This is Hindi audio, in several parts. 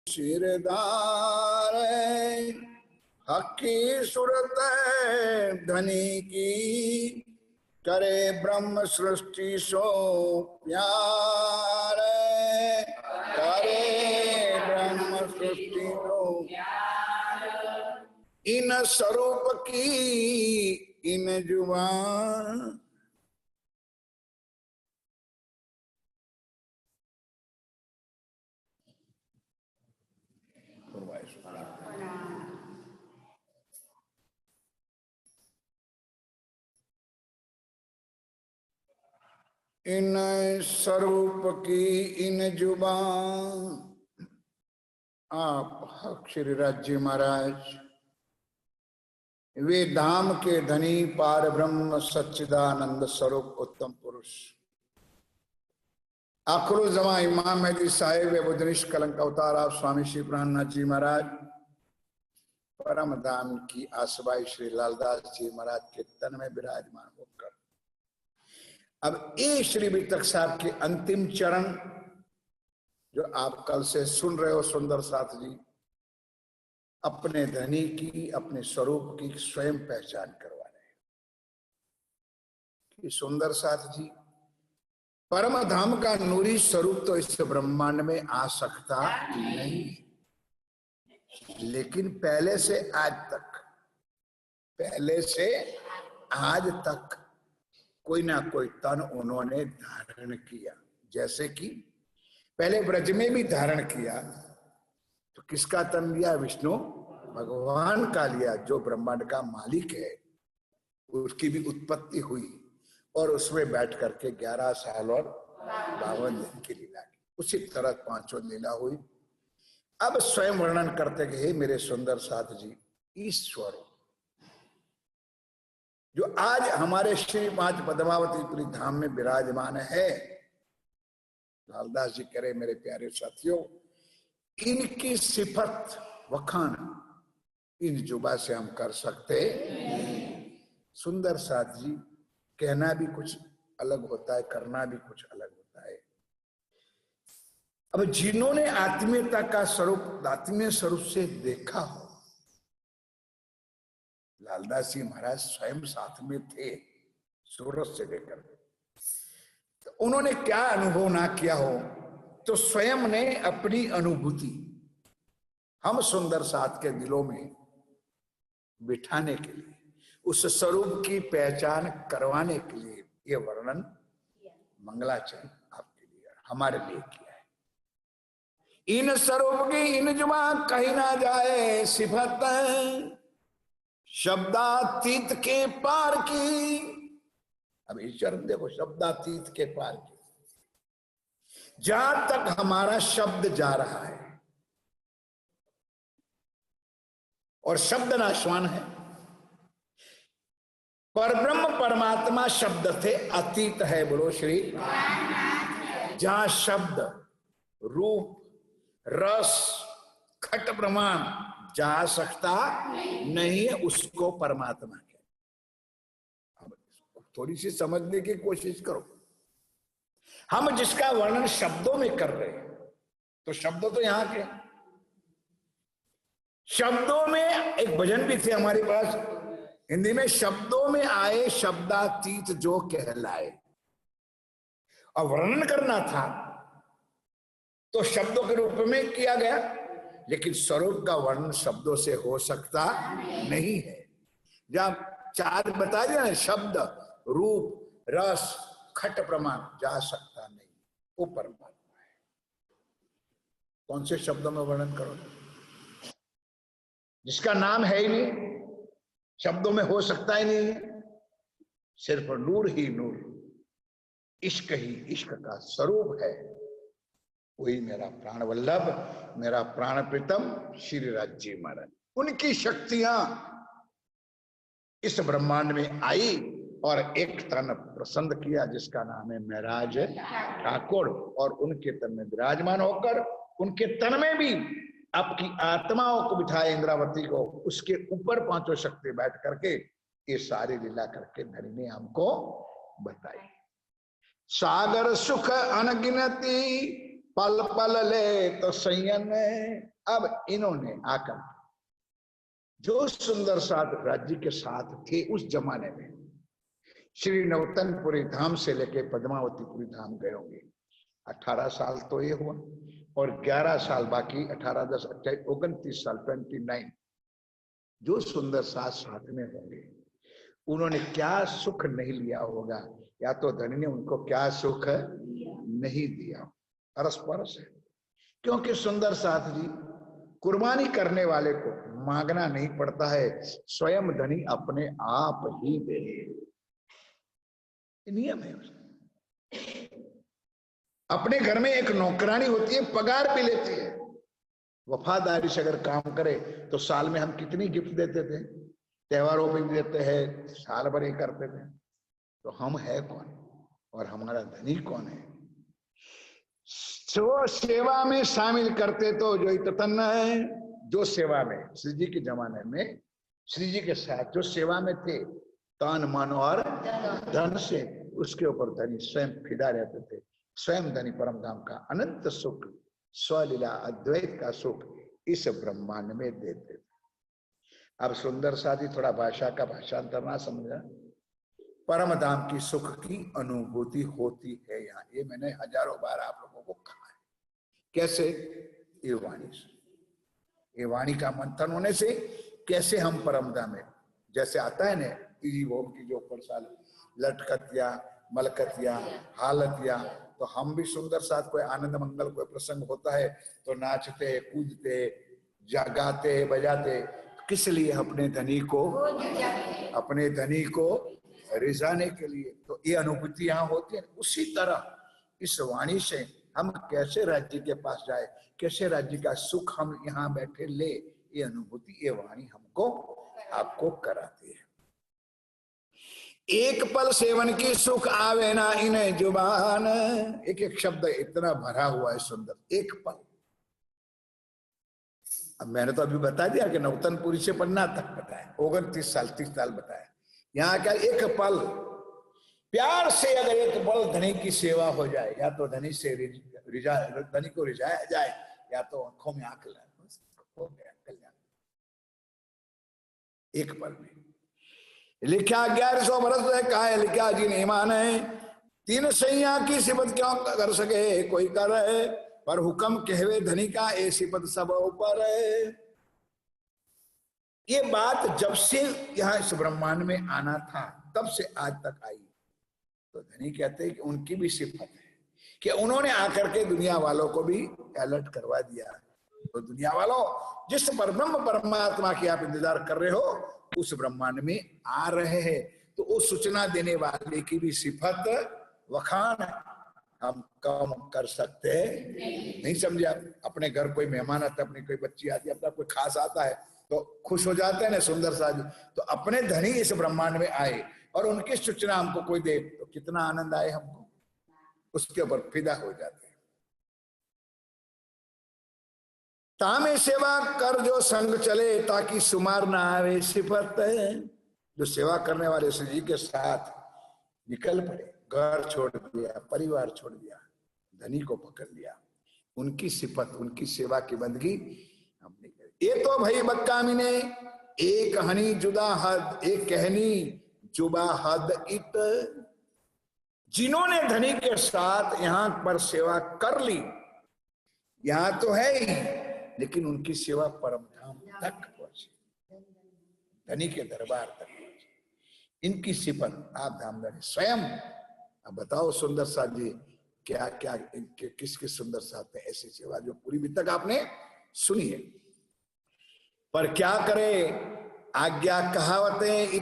सिरदारे, हकी सूरत धनी की, करे ब्रह्म सृष्टि सो प्यार, करे ब्रह्म सृष्टि सो इन स्वरूप की इन जुबान। इन स्वरूप की इन जुबान। आप श्री राज्य महाराज वे धाम के धनी पार ब्रह्म सच्चिदानंद स्वरूप उत्तम पुरुष आखिरो जमा इमाम मेहदी साहेब बुद्धनिश कलंक अवतार आप स्वामी श्री प्राणनाथ जी महाराज परम धाम की आसबाई श्री लालदास जी महाराज के तन में विराजमान होकर अब ये श्री वितरक साहब के अंतिम चरण जो आप कल से सुन रहे हो सुंदर साथ जी, अपने धनी की अपने स्वरूप की स्वयं पहचान करवा रहे हैं कि सुंदर साथ जी परम धाम का नूरी स्वरूप तो इस ब्रह्मांड में आ सकता नहीं, लेकिन पहले से आज तक कोई ना कोई तन उन्होंने धारण किया। जैसे कि पहले ब्रज में भी धारण किया तो किसका तन लिया? विष्णु भगवान का लिया, जो ब्रह्मांड का मालिक है। उसकी भी उत्पत्ति हुई और उसमें बैठ करके 11 साल और 52 दिन की लीला की। उसी तरह 5 लीला हुई। अब स्वयं वर्णन करते गए मेरे सुंदर साथ जी, ईश्वर जो आज हमारे श्री माँ पद्मावतीपुरी धाम में विराजमान है। लालदास जी कह रहे मेरे प्यारे साथियों, इनकी सिफत वखान इन जुबा से हम कर सकते। सुंदर साथ जी कहना भी कुछ अलग होता है, करना भी कुछ अलग होता है। अब जिन्होंने आत्मीयता का स्वरूप आत्मीय स्वरूप से देखा हो, लालदास जी महाराज स्वयं साथ में थे सूरत से लेकर, तो उन्होंने क्या अनुभव ना किया हो, तो स्वयं ने अपनी अनुभूति हम सुंदर साथ के दिलों में बिठाने के लिए, उस स्वरूप की पहचान करवाने के लिए ये वर्णन मंगलाचरण आपके लिए हमारे लिए किया है। इन स्वरूप की इन जुमा कही ना जाए सिफत, शब्दातीत के पार की। अब इस चरण देखो, शब्दातीत के पार की, जहां तक हमारा शब्द जा रहा है, और शब्द नाशवान है। परब्रह्म परमात्मा शब्द थे, अतीत है। बोलो श्री। जहां शब्द रूप रस खट प्रमाण जा सकता नहीं है, उसको परमात्मा कहते। अब थोड़ी सी समझने की कोशिश करो। हम जिसका वर्णन शब्दों में कर रहे हैं, तो शब्द तो यहां के शब्दों में एक भजन भी थे हमारे पास हिंदी में, शब्दों में आए शब्दातीत जो कहलाए। और वर्णन करना था तो शब्दों के रूप में किया गया, लेकिन स्वरूप का वर्णन शब्दों से हो सकता नहीं है। जब 4 बता दिया ना, शब्द रूप रस खट प्रमाण जा सकता नहीं, वो परमात्मा है। कौन से शब्दों में वर्णन करो? जिसका नाम है ही नहीं, शब्दों में हो सकता ही नहीं है। सिर्फ नूर ही नूर, इश्क ही इश्क का स्वरूप है। वही मेरा प्राण वल्लभ, मेरा प्राण प्रीतम श्री राज्य महाराज। उनकी शक्तियां इस ब्रह्मांड में आई और एक तन प्रसन्न किया जिसका नाम है महराज ठाकुर, और उनके तन में विराजमान होकर उनके तन में भी आपकी आत्माओं को बिठाए, इंद्रावती को, उसके ऊपर 5 शक्ति बैठ करके ये सारी लीला करके धनी ने हमको बताई। सागर सुख अनगिनती पल पल ले तो संयन, अब इन्होंने आकर जो सुंदर साथ राज्य के साथ थे उस जमाने में, श्री नवतनपुरी धाम से लेके पद्मावतीपुरी धाम गए होंगे। 18 साल तो ये हुआ और 11 साल बाकी, 18 10 28 29 साल 29 जो सुंदर साथ साथ में होंगे, उन्होंने क्या सुख नहीं लिया होगा, या तो धनी ने उनको क्या सुख नहीं दिया। अरस परस है, क्योंकि सुंदर साथ जी कुर्बानी करने वाले को मांगना नहीं पड़ता है, स्वयं धनी अपने आप ही दे, नियम है उसका। अपने घर में एक नौकरानी होती है, पगार भी लेती है, वफादारी से अगर काम करे तो साल में हम कितनी गिफ्ट देते थे, त्योहारों पे भी देते हैं, साल भर ही करते थे। तो हम है कौन और हमारा धनी कौन है? जो सेवा में शामिल करते तो जो ततन्न है, जो सेवा में श्री जी के जमाने में श्री जी के साथ जो सेवा में थे तन मन और धन से, उसके ऊपर धनी स्वयं फिदा रहते थे। स्वयं धनी परम धाम का अनंत सुख, स्वलीला अद्वैत का सुख इस ब्रह्मांड में देते थे। अब सुंदर साथी थोड़ा भाषा का भाषांतर ना समझा, परम धाम की सुख की अनुभूति होती है यहाँ। ये मैंने हजारों बार आप लोगों को कहा है। कैसे? ये वाणी से, ये वाणी का मंथन होने से कैसे हम परम धाम में, जैसे आता है ना तीजी भोग की जो प्रसाद लटकतिया मलकतिया हालतिया, तो हम भी सुंदर साथ कोई आनंद मंगल कोई प्रसंग होता है तो नाचते कूदते गाते बजाते, किस लिए? अपने धनी को रिझाने के लिए। तो ये अनुभूति यहाँ होती है। उसी तरह इस वाणी से हम कैसे राज्य के पास जाए, कैसे राज्य का सुख हम यहाँ बैठे ले, ये अनुभूति ये वाणी हमको आपको कराती है। एक पल सेवन की सुख आवे ना इन्हें जुबान, एक एक शब्द इतना भरा हुआ है सुंदर। एक पल, अब मैंने तो अभी बता दिया कि नवतनपुरी से पन्ना तक बताया, 29 साल 30 साल बताया। यहाँ क्या एक पल प्यार से अगर एक पल धनी की सेवा हो जाए, या तो धनी से धनी को रिझाया जाए, या तो आंखों में आंख लाए, हो गया कल्याण। एक पल में लिखा 1100 बरस है काहे लिखा जी नहीं माने, 3 सैया की सिफत क्यों कर सके कोई कर है, पर हुक्म कहवे धनी का ए सिफत सब ऊपर है। ये बात जब से यहाँ इस ब्रह्मांड में आना था तब से आज तक आई। तो धनी कहते हैं कि उनकी भी सिफत है कि उन्होंने आकर के दुनिया वालों को भी अलर्ट करवा दिया। तो दुनिया वालों, जिस परब्रह्म परमात्मा की आप इंतजार कर रहे हो उस ब्रह्मांड में आ रहे हैं, तो उस सूचना देने वाले की भी सिफत वखान हम कम कर सकते नहीं। समझे आप? अपने घर कोई मेहमान आता है, अपनी कोई बच्ची आती है, अपना कोई खास आता है तो खुश हो जाते हैं ना सुंदर साज। तो अपने धनी इस ब्रह्मांड में आए और उनकी सूचना हमको कोई दे तो कितना आनंद आए हमको, उसके ऊपर फिदा हो जाते हैं। तामे सेवा कर जो संग चले ताकि सुमार ना आवे सिफत, जो सेवा करने वाले श्री जी के साथ निकल पड़े, घर छोड़ दिया, परिवार छोड़ दिया, धनी को पकड़ लिया, उनकी सिफत उनकी सेवा की बंदगी हम नहीं करें। ये तो भाई बक्कामिने एक हनी जुदा हद, एक कहनी जुबा हद इत, जिन्होंने धनी के साथ यहां पर सेवा कर ली, यहां तो है ही, लेकिन उनकी सेवा परम धाम तक पहुंची, धनी के दरबार तक पहुंची। इनकी सिफत आप धामधनी स्वयं। अब बताओ सुंदर साथ जी क्या क्या किस किस सुंदर साथ में ऐसी सेवा जो पूरी भी तक आपने सुनी है। पर क्या करे आज्ञा कहावतें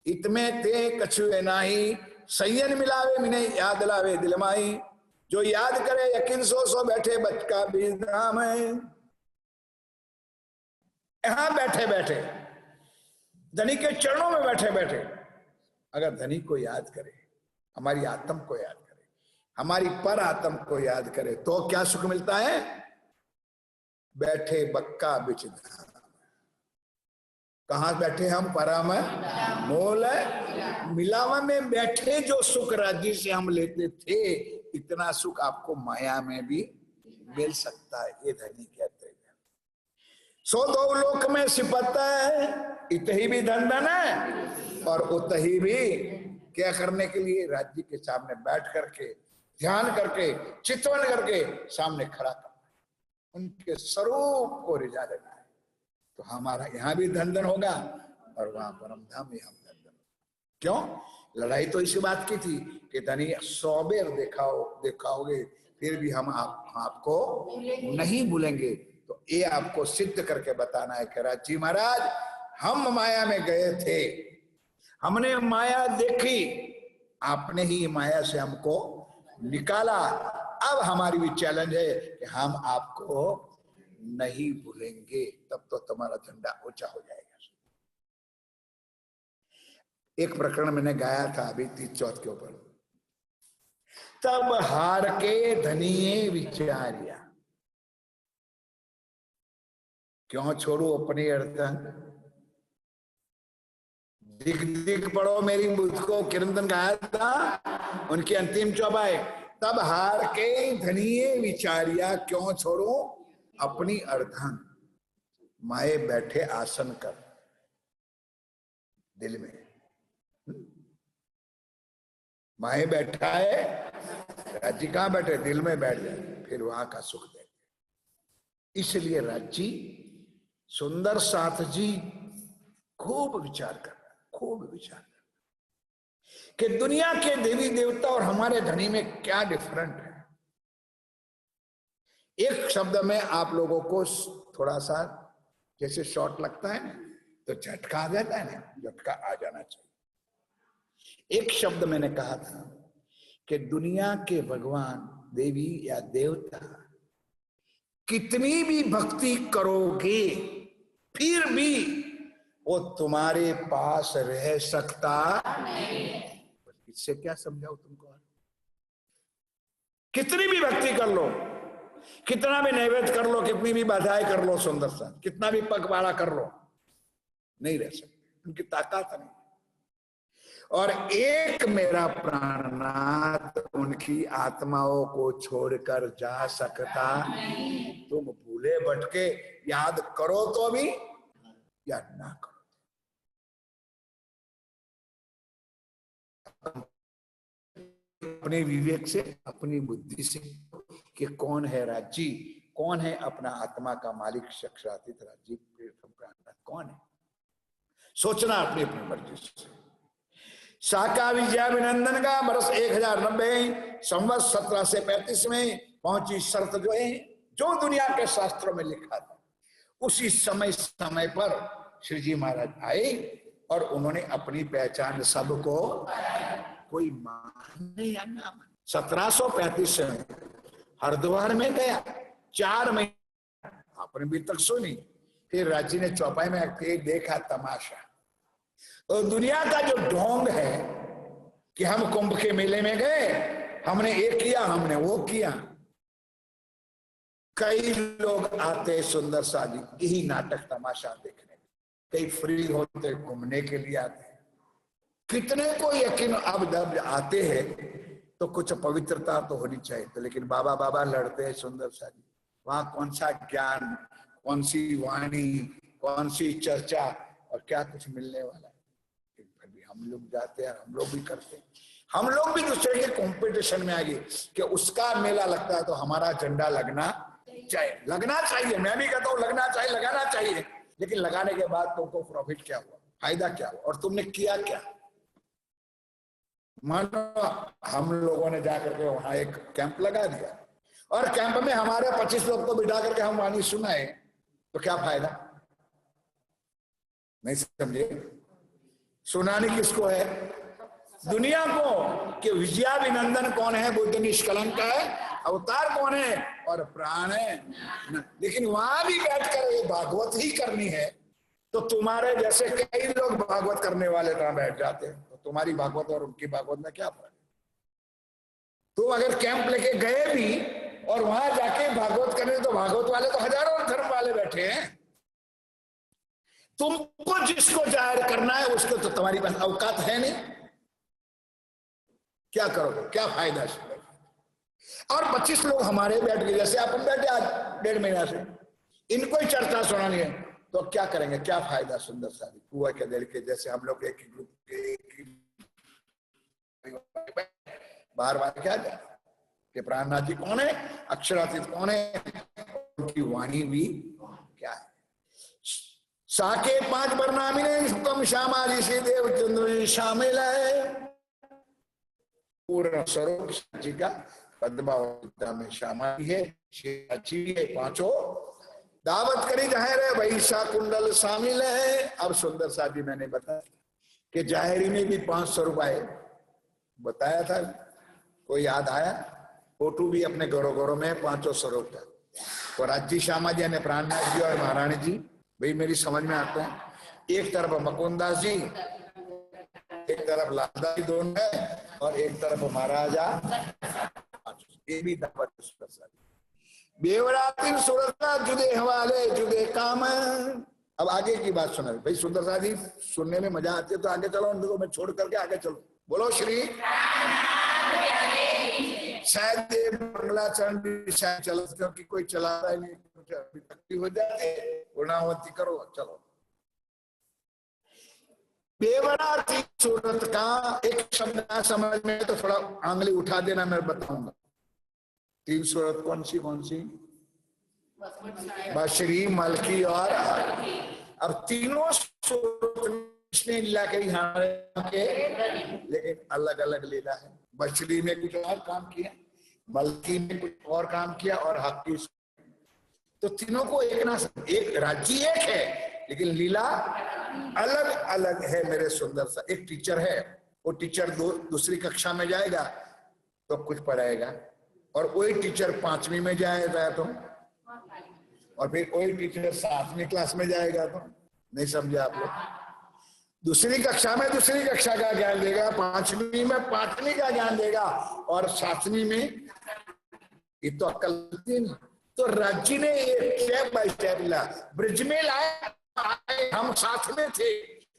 इतमे ते कछुए नाही, संयन मिलावे मिने याद लावे दिलमाई, जो याद करे यकीन सो बैठे बचका बीज धाम है। यहां बैठे बैठे धनी के चरणों में बैठे बैठे अगर धनी को याद करे, हमारी आत्म को याद करे, हमारी पर आत्म को याद करे, तो क्या सुख मिलता है? बैठे बक्का बिच धाम। कहां बैठे हम? परम मोल मिलावा में बैठे जो सुख राज्य से हम लेते थे, इतना सुख आपको माया में भी मिल सकता है, ये धनी कहते सो दो लोक में सिपता है, इतही भी धन धन है, और उतही भी क्या करने के लिए, राज्य के सामने बैठ करके ध्यान करके चितवन करके सामने खड़ा करना, उनके स्वरूप को रिझा देना है। तो हमारा यहाँ भी धन धन होगा और वहां परम धाम में हम धन धन। क्यों? लड़ाई तो इसी बात की थी कि धनी 100 बेर दिखाओगे फिर भी हम आपको नहीं भूलेंगे। तो ये आपको सिद्ध करके बताना है कि राजी महाराज, हम माया में गए थे, हमने माया देखी, आपने ही माया से हमको निकाला। अब हमारी भी चैलेंज है कि हम आपको नहीं भूलेंगे, तब तो तुम्हारा झंडा ऊंचा हो जाएगा। एक प्रकरण मैंने गाया था अभी 30 चौथ के ऊपर, तब हार के धनिये विचारिया, क्यों छोड़ू अपनी अर्थन, दिख दिख पढ़ो मेरी बुद्ध को, किरंदन गाया था उनकी अंतिम चौपाई, तब हार के धनिये विचारिया, क्यों छोड़ू अपनी अर्धन, माए बैठे आसन कर दिल में। माए बैठा है, राज्य कहां बैठे, दिल में बैठ जाए, फिर वहां का सुख दे। इसलिए राज्य सुंदर साथ जी खूब विचार कर, खूब विचार कर कि दुनिया के देवी देवता और हमारे धनी में क्या डिफरेंट है। एक शब्द में आप लोगों को थोड़ा सा जैसे शॉर्ट लगता है ना, तो झटका आ जाता है ना, झटका आ जाना चाहिए। एक शब्द मैंने कहा था कि दुनिया के भगवान देवी या देवता कितनी भी भक्ति करोगे फिर भी वो तुम्हारे पास रह सकता नहीं। इससे क्या समझाऊं तुमको? कितनी भी भक्ति कर लो, कितना भी नैवेद्य कर लो, कितनी भी बाधाएं कर लो, सुंदर सा कितना भी पगवाड़ा कर लो, नहीं रह सकते, उनकी ताकत नहीं। और एक मेरा प्राणनाथ उनकी आत्माओं को छोड़कर जा सकता नहीं। तुम भूले भटके याद करो तो भी याद ना करो, अपने विवेक से, अपनी बुद्धि से कि कौन है राज्य, कौन है अपना आत्मा का मालिक, शक्षातीत राज्य प्राणनाथ कौन है, सोचना अपनी अपनी मर्जी से। शाका विजयाभिनंदन का वर्ष 1090 संवत 17 से 35 में पहुंची शर्त जो है, जो दुनिया के शास्त्रों में लिखा था, उसी समय समय पर श्री जी महाराज आए और उन्होंने अपनी पहचान सबको, कोई माने या ना माने। 1735 में हरिद्वार में गया, 4 महीने आपने भी तक सुनी, फिर राजी ने चौपाई में देखा तमाशा। तो दुनिया का जो ढोंग है कि हम कुंभ के मेले में गए, हमने ये किया, हमने वो किया। कई लोग आते सुंदर शादी यही नाटक तमाशा देखने, कई फ्री होते घूमने के लिए आते। कितने को यकीन, अब जब आते हैं तो कुछ पवित्रता तो होनी चाहिए, तो लेकिन बाबा बाबा लड़ते हैं सुंदर शादी, वहां कौन सा ज्ञान, कौन सी वाणी, कौन सी चर्चा और क्या कुछ मिलने वाला है। हम लोग जाते हैं, हम लोग भी करते हैं, हम लोग भी दूसरे के कंपटीशन में आगे कि उसका मेला लगता है तो हमारा झंडा लगना चाहिए, लगना चाहिए। मैं भी कहता हूं लगना चाहिए, लगाना चाहिए, लेकिन लगाने के बाद तुमको प्रॉफिट क्या हुआ, फायदा क्या हुआ, और तुमने किया क्या? मानो हम लोगों ने जाकर के वहां एक कैंप लगा दिया और कैंप में हमारे 25 लोग को बिठा करके हम वाणी सुनाए, तो क्या फायदा? नहीं समझे? सुनाने किसको है? दुनिया को कि विजयाभिनंदन कौन है, बुद्ध निष्कलंक है, अवतार कौन है और प्राण है। लेकिन वहां भी बैठकर भागवत ही करनी है, तो तुम्हारे जैसे कई लोग भागवत करने वाले तरह बैठ जाते हैं, तो तुम्हारी भागवत और उनकी भागवत में क्या फर्क? तुम अगर कैंप लेके गए भी और वहां जाके भागवत करने, तो भागवत वाले तो हजारों धर्म वाले बैठे हैं, तुमको जिसको जाहिर करना है उसको तो तुम्हारी पास औकात है नहीं, क्या करोगे, क्या फायदा? और 25 लोग हमारे बैठ गए, जैसे आप बैठे आज 1.5 महीना से, इनको ही चर्चा सुनानी है तो क्या करेंगे, क्या फायदा। सुंदर शादी कुआ के देर के जैसे हम लोग एक ही ग्रुप के बार बार क्या जाए कि प्राणनाथ जी कौन है, अक्षरातीत कौन है, उनकी वाणी भी क्या है। साके 5 बरनामी ने कम श्यामा जी से देवचंद्र शामिल है। पूर्ण स्वरूप जी का पद्मावती में श्यामा जी है, जी है, 5 दावत करी जाहिर है भाई सा कुंडल शामिल है। अब सुंदर शादी मैंने बताया कि जाहिरी में भी 5 स्वरूप आए, बताया था, कोई याद आया। फोटो भी अपने गौरव गौरव में 5 स्वरूप था। और राज्य श्यामा जी ने प्राणनाथ जी और महारानी जी भाई मेरी समझ में आता है। एक तरफ मकुंदास जी, एक तरफ लालदास जी दोनों है, और एक तरफ महाराजा। ये भी दावत बेवराती सुरता जुदे हवाले जुदे काम। अब आगे की बात सुना भाई। सुंदर शादी सुनने में मजा आती है तो आगे चलो, उनको मैं छोड़ करके आगे चलो। बोलो श्री शायद मंगलाचरण भी शायद चलो, क्योंकि कोई चला रहा नहीं, तकलीफ हो जाए, पूर्णावती करो, चलो। बेवराती सूरत का एक शब्द ना समझ में तो थोड़ा आंगली उठा देना, मैं बताऊंगा। 3 सूरत कौन सी? बशरी, मलकी और अब तीनों सूरत लीला के लेकिन अलग अलग लीला है। बशरी में कुछ और काम किया, मलकी में कुछ और काम किया, और हक की। तो तीनों को एक ना, एक राज्य एक है लेकिन लीला अलग अलग है। मेरे सुंदर सा एक टीचर है, वो टीचर दूसरी कक्षा में जाएगा तो कुछ पढ़ाएगा, और वही टीचर 5वीं में जाएगा तो, और फिर वही टीचर 7वीं क्लास में जाएगा तो, नहीं समझे आप लोग। दूसरी कक्षा में दूसरी कक्षा का ज्ञान देगा, 5वीं में 5वीं का ज्ञान देगा, और 7वीं में ये तो अक्ल नहीं। तो राज्य ने ये स्टेप बाय स्टेप ला, ब्रिज में लाए, हम साथ में थे,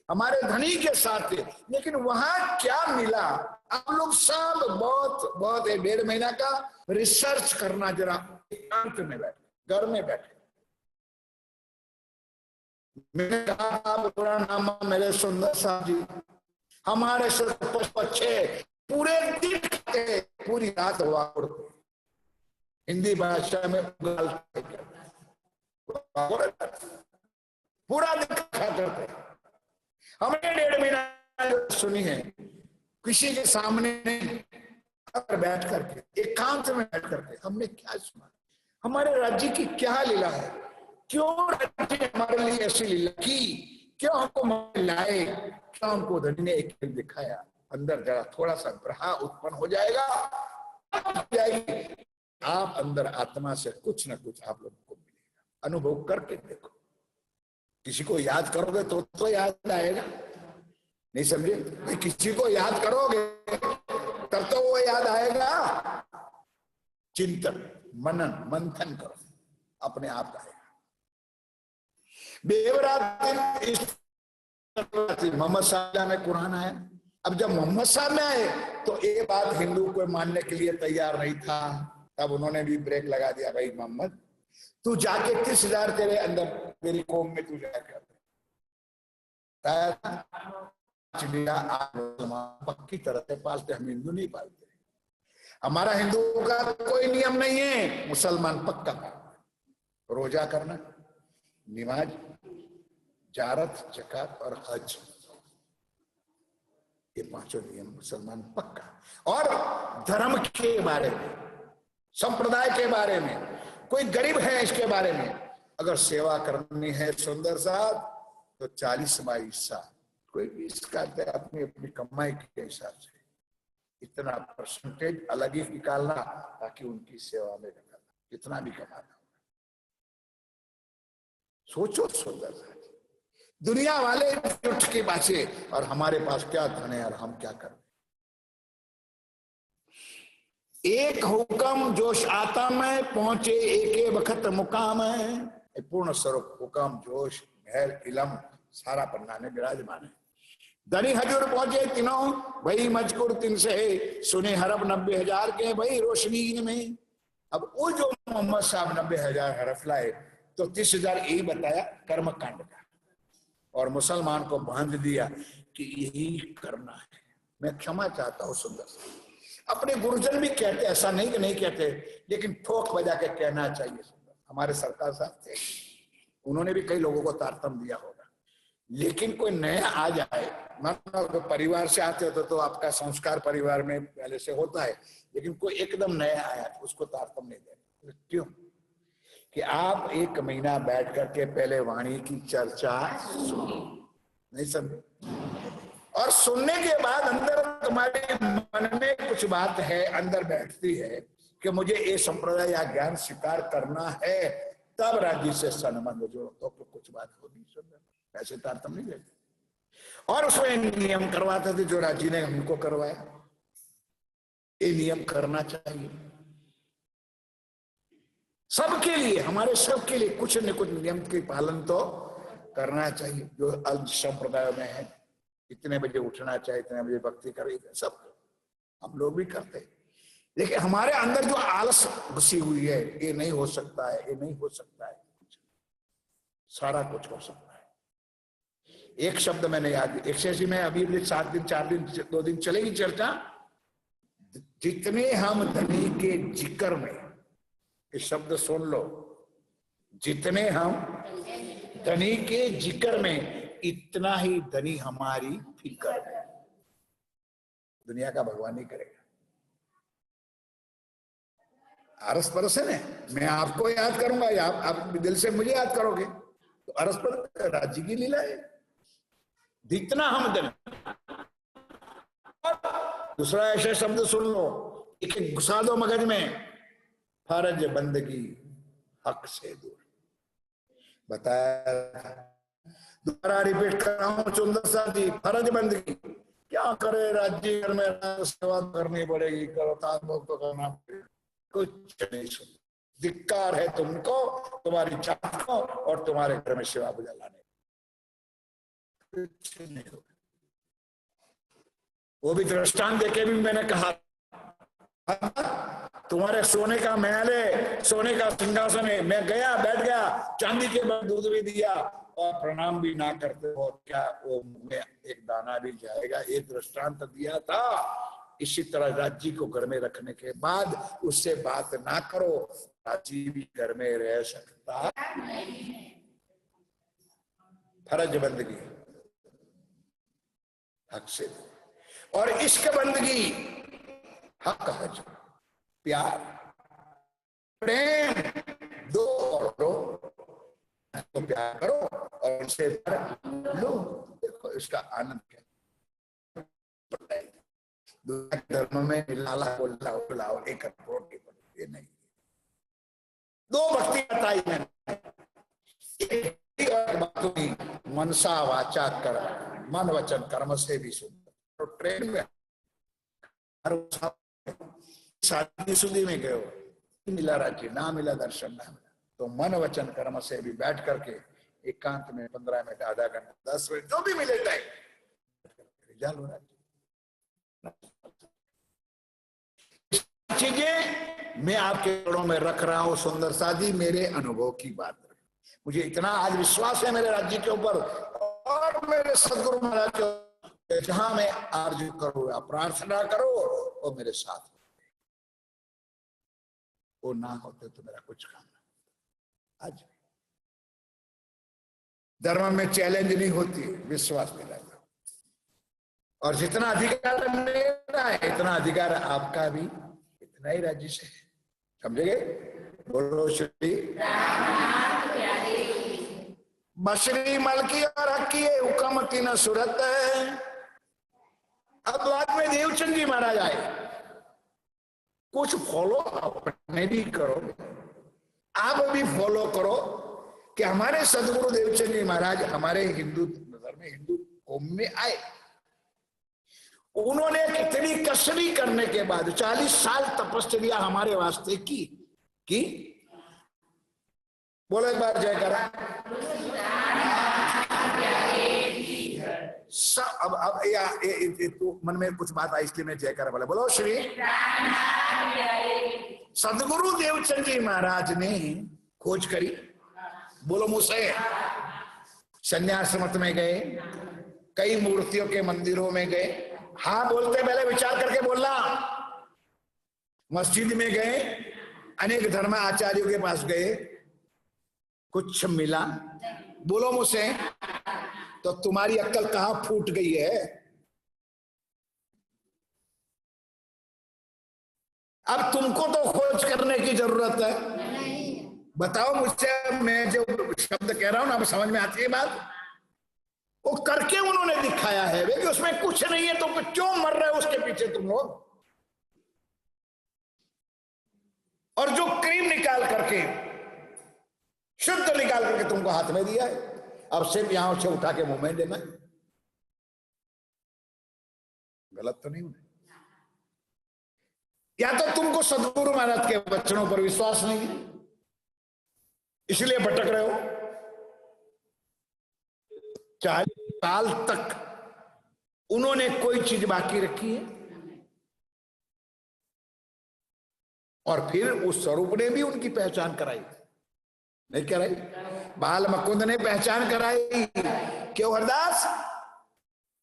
हमारे धनी के साथ थे, लेकिन वहां क्या मिला आप लोग सब बहुत बहुत 1.5 महीना का रिसर्च करना। जरा एकांत में बैठे, घर में बैठे। मैंने कहा पूरा नाम मेरे सुंदर साहब जी, हमारे सिर बच्चे पूरे दिन खाते, पूरी रात हुआ उड़ते, हिंदी भाषा में पूरा दिन करते। हमने 1.5 महीना सुनी है, किसी के सामने बैठ करके, एकांत में बैठ करके हमने क्या सुना, हमारे राज्य की क्या लीला है, क्यों राज्य ने हमारे लिए ऐसी लीला की, क्यों हमको लाए, क्यों हमको धनी ने एक दिखाया। अंदर जरा थोड़ा सा ग्रह उत्पन्न हो जाएगा, आप अंदर आत्मा से कुछ ना कुछ आप लोगों को मिलेगा। अनुभव करके देखो, किसी को याद करोगे तो याद आएगा, नहीं समझे? किसी को याद करोगे तब तो वो याद आएगा। चिंतन मनन मंथन करो, अपने आप आएगा। बेवराती मोहम्मद साहब में कुरान आया। अब जब मोहम्मद साहब में आए तो एक बात हिंदू को मानने के लिए तैयार नहीं था, तब उन्होंने भी ब्रेक लगा दिया। भाई मोहम्मद तू जाके 30,000 तेरे अंदर तेरी कौम में तू जाकर पक्की तरह से पालते, हम हिंदू नहीं पालते। हमारा हिंदू का कोई नियम नहीं है, मुसलमान पक्का रोजा करना, नमाज, जारत, ज़कात और हज, ये 5 नियम मुसलमान पक्का। और धर्म के बारे में, संप्रदाय के बारे में, कोई गरीब है इसके बारे में अगर सेवा करनी है सुंदर साहब तो 40-22 साल, कोई भी इसका अपनी अपनी कमाई के हिसाब से इतना परसेंटेज अलग ही निकालना ताकि उनकी सेवा में लगाना, कितना भी कमाना। सोचो सुंदर साहब, दुनिया वाले उठ के बाचे और हमारे पास क्या धन है और हम क्या कर। एक हुक्म जोश आता में पहुंचे एक वक्त मुकाम है। पूर्ण स्वरूप हुक्म जोश महल इलम सारा पन्ना में विराजमान है। धनी हजूर पहुंचे तीनों वही मजकूर 3 से सुने हरफ 90,000 के वही रोशनी में। अब वो जो मोहम्मद साहब 90,000 हरफ लाए तो तो 30,000 यही बताया कर्म कांड का, और मुसलमान को बांध दिया कि यही करना है। मैं क्षमा चाहता हूं सुंदर से, अपने गुरुजन भी कहते, ऐसा नहीं कि नहीं कहते, लेकिन ठोक बजा के कहना चाहिए। हमारे सरकार साहब थे, उन्होंने भी कई लोगों को तारतम्य दिया होगा, लेकिन कोई नया आ जाए, मतलब परिवार से आते हो तो आपका संस्कार परिवार में पहले से होता है, लेकिन कोई एकदम नया आया तो उसको तारतम्य नहीं देना। क्यों? कि आप 1 महीना बैठ करके पहले वाणी की चर्चा सुनो, नहीं समझे, और सुनने के बाद अंदर तुम्हारे मन में कुछ बात है, अंदर बैठती है कि मुझे ये संप्रदाय या ज्ञान स्वीकार करना है, तब राज्य से संबंध जोड़ो, तो कुछ बात होगी। सुंदर ऐसे तारतम्य नहीं देते, और उसमें नियम करवाते थे जो राज्य ने हमको करवाया। ये नियम करना चाहिए सबके लिए, हमारे सबके लिए कुछ न कुछ नियम के पालन तो करना चाहिए। जो अल्प संप्रदाय में है, इतने बजे उठना चाहिए, इतने बजे भक्ति करेगा, सब हम लोग भी करते हैं, लेकिन हमारे अंदर जो आलस घुसी हुई है, ये नहीं हो सकता है, ये नहीं हो सकता है, सारा कुछ हो सकता है। एक शब्द मैंने याद, एक्सेसी में अभी 7 दिन 4 दिन 2 दिन चलेगी चर्चा, जितने हम धनी के जिक्र में, ये शब्द सुन लो, जितने हम धनी के जिक्र में, इतना ही धनी हमारी फिक्र है। दुनिया का भगवान नहीं करेगा। अरस परस है ना, मैं आपको याद करूंगा या आप दिल से मुझे याद करोगे, तो अरस परस राज्य की लीला है। जितना हम धनी, दूसरा ऐसा शब्द सुन लो, एक घुसा दो मगज में, फर्ज बंदगी हक से दूर, बताया। दोबारा रिपीट कर रहा हूं सुंदर साहब जी, फर्ज बंदगी क्या करे, राज्य घर में सेवा करनी पड़ेगी, करो तो करना पड़ेगा, कुछ नहीं सुन। धिक्कार है तुमको, तुम्हारी चाहत को, और तुम्हारे घर में सेवा पूजा लाने, कुछ नहीं होगा। वो भी दृष्टांत देके भी मैंने कहा, तुम्हारे सोने का महल है, सोने का सिंहासन है, मैं गया बैठ गया, चांदी के बाद दूध भी दिया और प्रणाम भी ना करते हो, क्या वो मुंह में एक दाना भी जाएगा? ये दृष्टांत दिया था। इसी तरह राज्य को घर में रखने के बाद उससे बात ना करो, राज्य भी घर में रह सकता नहीं। फर्ज बंदगी हक से, और इश्क बंदगी हक हज, प्यार प्रेम दो और दो, तो प्यार करो और उनसे लो। देखो इसका आनंद क्या, धर्म में लाला बुलाओ एक रोटी, ये नहीं, दो भक्ति बताई मैंने, मनसा वाचा कर, मन वचन कर्म से भी सुंदर। तो ट्रेन में शादी शुदी में गए, मिला राज्य, ना मिला दर्शन, ना मिला, तो मन वचन कर्म से भी बैठ करके एकांत में 15 मिनट, आधा घंटा, 10 मिनट, जो भी मिले टाइम, चीजें मैं आपके चरणों में रख रहा हूं सुंदर साजी, मेरे अनुभव की बात। मुझे इतना आज विश्वास है मेरे राज्य के ऊपर और मेरे सदगुरु महाराज के, जहां मैं आरजू करो या प्रार्थना करो वो मेरे साथ, वो ना होते तो मेरा कुछ काम ना। आज धर्म में चैलेंज नहीं होती, विश्वास मिला, और जितना अधिकार मेरा है इतना अधिकार आपका भी इतना ही राज्य से, समझेंगे? बोलो श्री बशरी मलकी और हकी हुक्म तीन सूरत है। अब बाद में देवचंद जी महाराज आए, कुछ फॉलो अपने भी करो, आप भी फॉलो करो कि हमारे सदगुरु देवचंद जी महाराज हमारे हिंदू धर्म में, हिंदू कौम में आए। उन्होंने कितनी कसरी करने के बाद 40 साल तपस्या हमारे वास्ते की। बोलो एक बार जय करा। अब या तो मन में कुछ बात आई इसलिए मैं जय करा बोला। बोलो श्री सदगुरु देवचंद जी महाराज ने खोज करी बोलो मुझसे। संन्यासाश्रम में गए, कई मूर्तियों के मंदिरों में गए। हाँ बोलते पहले विचार करके बोलना। मस्जिद में गए, अनेक धर्म आचार्यों के पास गए, कुछ मिला? बोलो मुझसे। तो तुम्हारी अक्ल कहां फूट गई है? अब तुमको तो खोज करने की जरूरत है। बताओ मुझसे, मैं जो शब्द कह रहा हूं ना, अब समझ में आती है बात? वो करके उन्होंने दिखाया है कि उसमें कुछ नहीं है, तो क्यों मर रहे हो उसके पीछे तुम लोग? और जो क्रीम निकाल करके, शुद्ध निकाल करके तुमको हाथ में दिया है, अब सिर्फ यहां से उठा के मुंह में देना है। गलत तो नहीं होना? या तो तुमको सदगुरु महाराज के वचनों पर विश्वास नहीं है, इसलिए भटक रहे हो। 40 साल तक उन्होंने कोई चीज बाकी रखी है, और फिर उस स्वरूप ने भी उनकी पहचान कराई, नहीं कराई? बाल मुकुंद ने पहचान कराई। क्यों हरदास?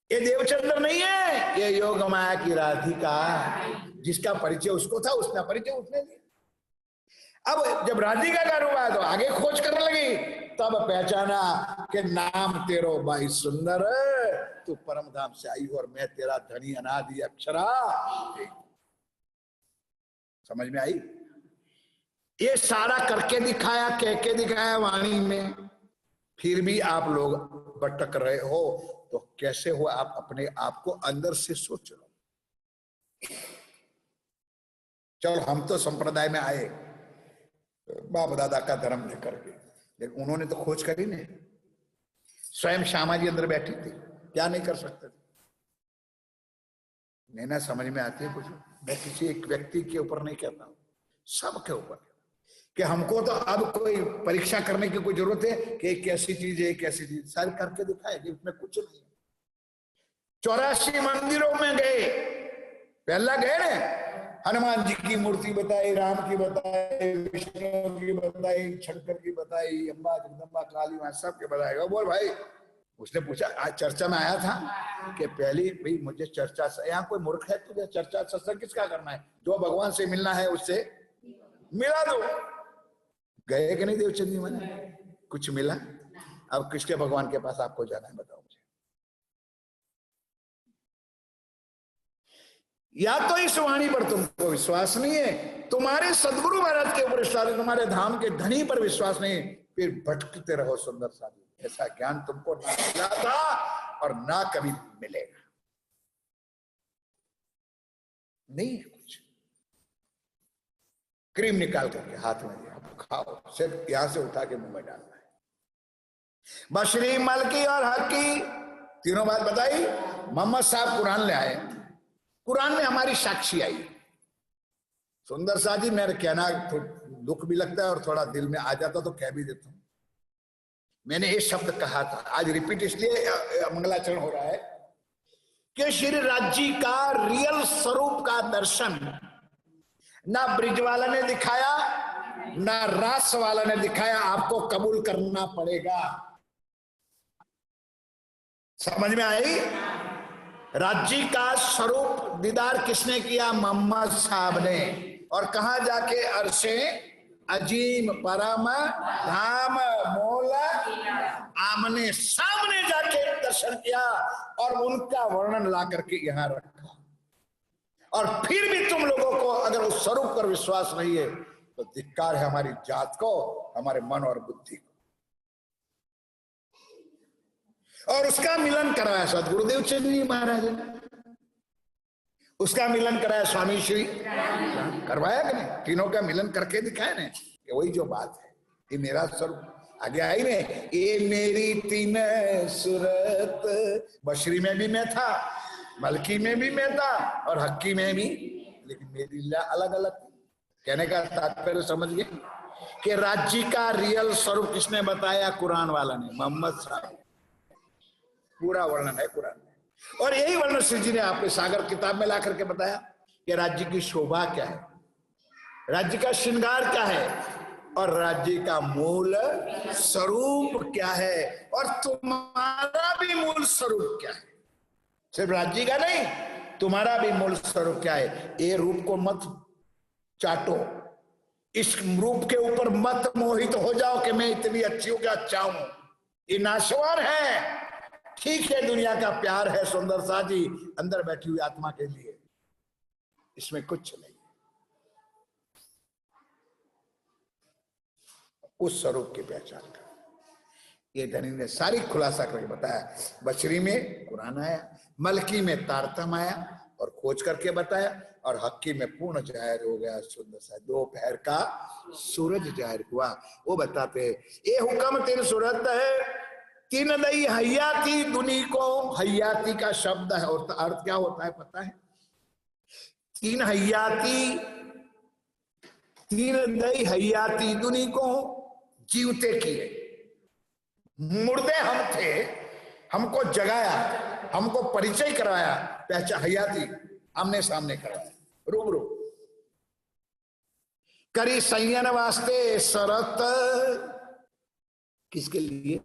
ये देवचंद्र नहीं है, ये योग माया की राधिका। जिसका परिचय उसको था, उसका परिचय उसने दिया। अब जब राधिका का रूप आया तो आगे खोज करने लगी, तब पहचाना कि नाम तेरो भाई सुंदर, तू परम धाम से आई हो और मैं तेरा धनी अनादि अक्षरा। समझ में आई? ये सारा करके दिखाया, कह के दिखाया वाणी में, फिर भी आप लोग भटक रहे हो। तो कैसे हो? आप अपने आप को अंदर से सोच लो। चलो हम तो संप्रदाय में आए बाप दादा का धर्म लेकर के, लेकिन उन्होंने तो खोज करी नहीं। स्वयं श्यामा जी अंदर बैठी थी, क्या नहीं कर सकते थे? नहीं ना समझ में आती है कुछ? मैं किसी एक व्यक्ति के ऊपर नहीं कहता हूं, सबके ऊपर। कि हमको तो अब कोई परीक्षा करने की कोई जरूरत है कि कैसी चीज है, कैसी चीज? सारी करके दिखाए कि उसमें कुछ नहीं। 84 मंदिरों में गए, पहला गए ना, हनुमान जी की मूर्ति बताई, राम की बताई, विष्णु की बताई, शंकर की बताई, अम्बा जगदम्बा काली मां सबके बताएगा। बोल भाई, उसने पूछा, आज चर्चा में आया था कि पहली भाई मुझे चर्चा, यहाँ कोई मूर्ख है तुझे चर्चा सत्संग किसका करना है? जो भगवान से मिलना है उससे मिला दो। गए कि नहीं देवचंद जी? मैंने कुछ मिला? अब किसके भगवान के पास आपको जाना है बताओ मुझे? या तो इस वाणी पर तुमको विश्वास नहीं है, तुम्हारे सदगुरु महाराज के ऊपर विश्वास है, तुम्हारे धाम के धनी पर विश्वास नहीं, फिर भटकते रहो सुंदर साधु। ऐसा ज्ञान तुमको ना मिला था और ना कभी मिलेगा। नहीं है कुछ। क्रीम निकाल करके हाथ में दिया, खाओ, सिर्फ यहां से उठा के मुंह में डालना है। बशरी, मलकी और हकी तीनों बात बताई। मोहम्मद साहब कुरान ले आए, कुरान में हमारी साक्षी आई। सुंदर सा जी, मेरे कहना दुख भी लगता है और थोड़ा दिल में आ जाता तो कह भी देता हूं। मैंने ये शब्द कहा था, आज रिपीट इसलिए मंगलाचरण हो रहा है कि श्री राज्य का रियल स्वरूप का दर्शन ना ब्रिज वाला ने दिखाया, ना रास वाला ने दिखाया। आपको कबूल करना पड़ेगा। समझ में आई? राज्य का स्वरूप दीदार किसने किया? मोहम्मद साहब ने। और कहा जाके? अरशे अजीम परम धाम मोल आमने सामने जाके दर्शन किया और उनका वर्णन ला करके यहां रखा। और फिर भी तुम लोगों को अगर उस स्वरूप पर विश्वास नहीं है तो धिक्कार है हमारी जात को, हमारे मन और बुद्धि को। और उसका मिलन कराया सदगुरुदेव चंद जी महाराज ने, उसका मिलन कराया स्वामी श्री करवाया कि नहीं? तीनों का मिलन करके दिखाया ना कि वही जो बात है, ये मेरा स्वरूप आगे आई ने। ये मेरी तीन सूरत, बशरी में भी मैं था, मलकी में भी मैं था और हक्की में भी, लेकिन मेरी लीला अलग अलग थी। कहने का तात्पर्य समझ गए कि राज्य का रियल स्वरूप किसने बताया? कुरान वाला ने, मोहम्मद साहब। पूरा वर्णन है कुरान में, और यही वर्णन श्री जी ने आपके सागर किताब में ला करके बताया कि राज्य की शोभा क्या है, राज्य का श्रृंगार क्या है। और राज्य का मूल स्वरूप क्या है, और तुम्हारा भी मूल स्वरूप क्या है। सिर्फ राज्य का नहीं, तुम्हारा भी मूल स्वरूप क्या है। ये रूप को मत चाटो, इस रूप के ऊपर मत मोहित हो जाओ कि मैं इतनी अच्छी हूं कि अच्छा हूं। ये नाशवान है। ठीक है, दुनिया का प्यार है सुंदर सा जी अंदर बैठी हुई आत्मा के लिए, इसमें कुछ नहीं। उस स्वरूप की पहचान कर, ये धनी ने सारी खुलासा करके बताया। बशरी में कुरान आया, मलकी में तारतम आया और खोज करके बताया, और हक्की में पूर्ण जाहिर हो गया। सुंदर सा दोपहर का सूरज जाहिर हुआ। वो बताते ये हुक्म तीन सूरत है, तीन दई हयाती दुनी को। हयाती का शब्द है और अर्थ क्या होता है पता है? तीन हयाती, तीन दई हयाती दुनी को जीवते किए। मुर्दे हम थे, हमको जगाया, हमको परिचय कराया, पहचान हयाती आमने सामने कराया, रूबरू करी संयन वास्ते शरत। किसके लिए?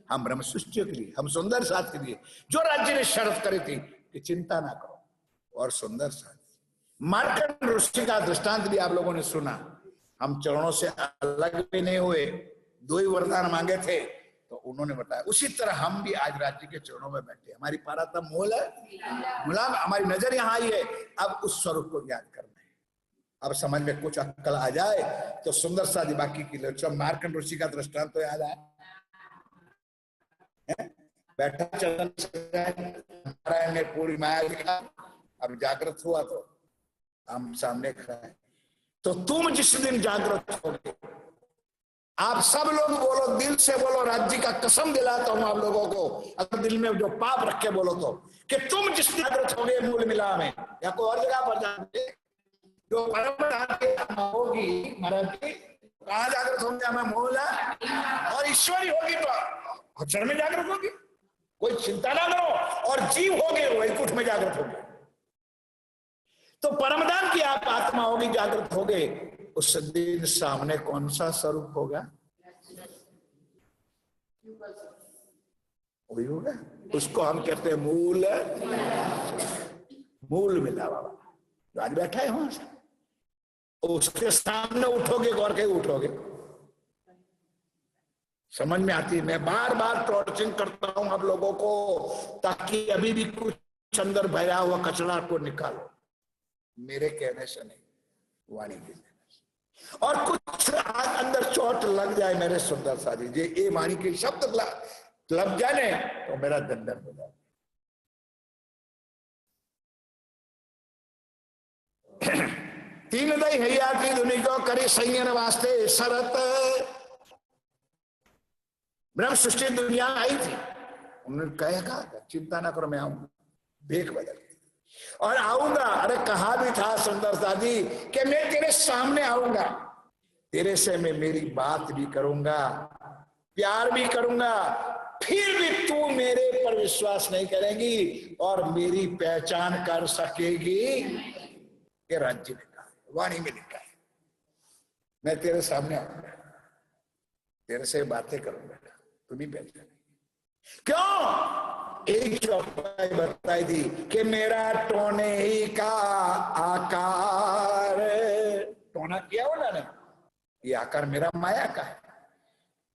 हम ब्रह्म सृष्टि के लिए, हम सुंदर साथ के लिए। जो राज्य ने शर्त करी थी कि चिंता ना करो, और सुंदर साथ। मार्कंड ऋषि का दृष्टांत भी आप लोगों ने सुना। हम चरणों से अलग भी नहीं हुए, दो ही वरदान मांगे थे तो उन्होंने बताया। उसी तरह हम भी आज राज्य के चरणों में बैठे। हमारी पारातम मूल है, गुलाम, हमारी नजर यहाँ आई है। अब उस स्वरूप को याद करना है। अब समझ में कुछ अक्ल आ जाए तो सुंदर सा बाकी की लोग। मार्कंड ऋषि का दृष्टांत तो याद आया, बैठा चरण नारायण ने पूरी माया दिखा। अब जागृत हुआ तो हम सामने खड़ा है। तो तुम जिस दिन जागृत होगे, आप सब लोग बोलो, दिल से बोलो, राज्य का कसम दिलाता हूं आप लोगों को, अगर दिल में जो पाप रख के बोलो तो, कि तुम जिस दिन जागृत होगे मूल मिला में या कोई और जगह पर जाओगे, जो परम होगी मराठी, कहाँ जागृत होंगे? हमें मूल और ईश्वरी होगी तो अक्षर में जागृत होगी, कोई चिंता ना करो। और जीव होगे वैकुंठ में जागृत होगे। तो परमदान की आप आत्मा होगी, जागृत होगे। उस दिन सामने कौन सा स्वरूप होगा? वही होगा। उसको हम कहते हैं मूल। मूल मिला बाबा जो आज बैठा है वहां से, उसके सामने उठोगे, गौर के उठोगे, समझ में आती है। मैं बार बार टॉर्चिंग करता हूं आप लोगों को, ताकि अभी भी कुछ अंदर भरा हुआ कचरा को निकालो। मेरे कहने से नहीं, वाणी के कहने से। और कुछ आज अंदर चोट लग जाए मेरे सुंदर साथी जी, ये वाणी के शब्द लग जाने तो मेरा दंडन हो जाए। तीन दई हयाती दुनी को करी संयन वास्ते शरत। ब्रह्म सृष्टि दुनिया आई थी, उन्होंने कहा चिंता ना करो, मैं आऊंगा, भेख बदल और आऊंगा। अरे कहा भी था सुंदरता जी कि मैं तेरे सामने आऊंगा, तेरे से मैं मेरी बात भी करूंगा, प्यार भी करूंगा, फिर भी तू मेरे पर विश्वास नहीं करेगी और मेरी पहचान कर सकेगी। ये राज्य ने कहा, वाणी में लिखा है, मैं तेरे सामने आऊंगा, तेरे से बातें करूंगा, तुम्हें पहचान। क्यों? एक चौपाई बताई थी कि मेरा टोने ही का आकार। टोना किया उन्होंने, ये आकार मेरा माया का है,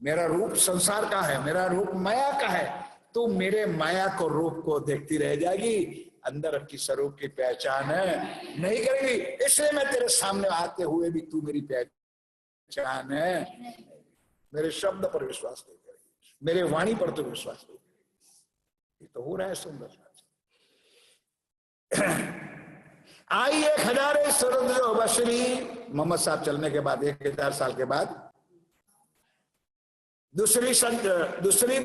मेरा रूप संसार का है, मेरा रूप माया का है। तू मेरे माया को रूप को देखती रह जाएगी, अंदर की स्वरूप की पहचान नहीं करेगी। इसलिए मैं तेरे सामने आते हुए भी तू मेरी पहचान है, मेरे शब्द पर विश्वास नहीं करेगी, मेरे वाणी पर तो विश्वास नहीं। ये तो हो रहा है सुंदर साथ। आई 1000 सूरज जो बशरी, मोहम्मद साहब चलने के बाद 1000 साल के बाद दूसरी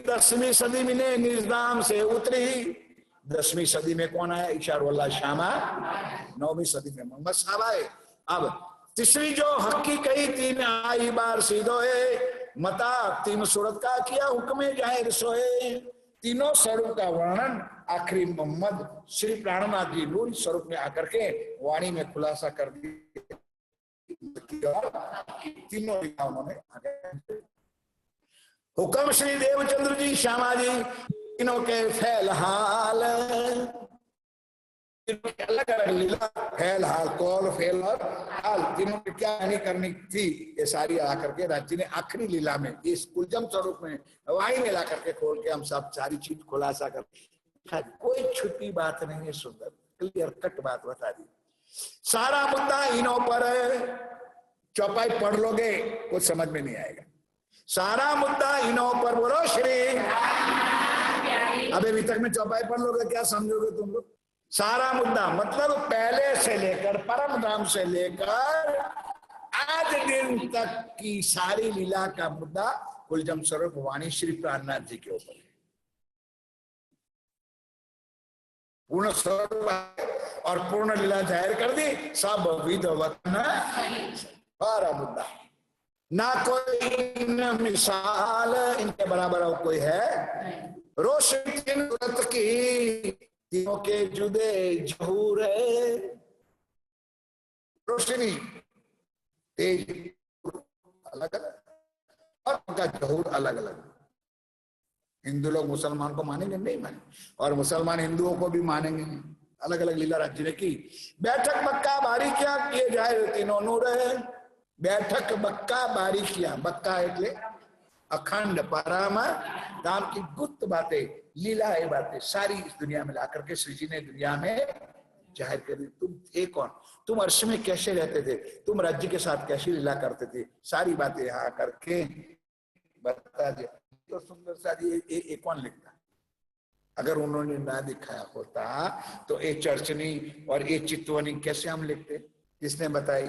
10वीं सदी में निजाम से उतरी। 10वीं सदी में कौन आया? इशारुल्लाह शामा। 9वीं सदी में मोहम्मद साहब आए। अब तीसरी जो हक्की कही, तीन आई बार सीधोए मता, तीन सूरत का किया हुक्म जाहिर सोए। तीनों स्वरूप का वर्णन आखिरी मोहम्मद श्री प्राणनाथ जी नूर स्वरूप में आकर के वाणी में खुलासा कर दिया। तीनों लिखा उन्होंने। हुक्म श्री देवचंद्र जी श्यामा जी तीनों के फैलहाल, अलग अलग लीला फैल हाल, कौल फेल और हाल तीनों की क्या नहीं करनी थी ये सारी आकर के राज्य ने आखिरी लीला में इस कुलजम स्वरूप में वाही में ला करके खोल के हम सब सारी चीज खुलासा कर, कोई छुपी बात नहीं है, सुंदर क्लियर कट बात बता दी। सारा मुद्दा इन्हों पर, चौपाई पढ़ लोगे कुछ समझ में नहीं आएगा। सारा मुद्दा इन्हों पर, बोलो श्री, अभी तक में चौपाई पढ़ लोगे क्या समझोगे तुम लोग? सारा मुद्दा मतलब पहले से लेकर परम धाम से लेकर आज दिन तक की सारी लीला का मुद्दा कुलजम स्वरूप वाणी श्री प्राणनाथ जी के ऊपर है। पूर्ण स्वरूप और पूर्ण लीला जाहिर कर दी, सब विध वतन सारा मुद्दा, ना कोई न मिसाल इनके बराबर और कोई है। रोशनी की तीनों के जुदे जहूर है, रोशनी तेज अलग अलग और उनका जहूर अलग अलग। हिंदू लोग मुसलमान को मानेंगे नहीं माने, और मुसलमान हिंदुओं को भी मानेंगे। अलग अलग लीला राज्य ने की। बैठक बक्का बारीकियां किए जाए तीनों नूर है। बैठक बक्का बारीकियां, बक्का એટલે अखंड पराम धाम की गुप्त बातें, लीला है बातें सारी इस दुनिया में लाकर के श्री जी ने दुनिया में जाहिर कर दी। तुम थे कौन, तुम अर्श में कैसे रहते थे, तुम राज्य के साथ कैसी लीला करते थे, सारी बातें यहाँ करके बता दिया। तो सुंदर सा ये कौन लिखता? अगर उन्होंने ना दिखाया होता तो ये चर्चनी और ये चित्तवनी कैसे हम लिखते? किसने बताई?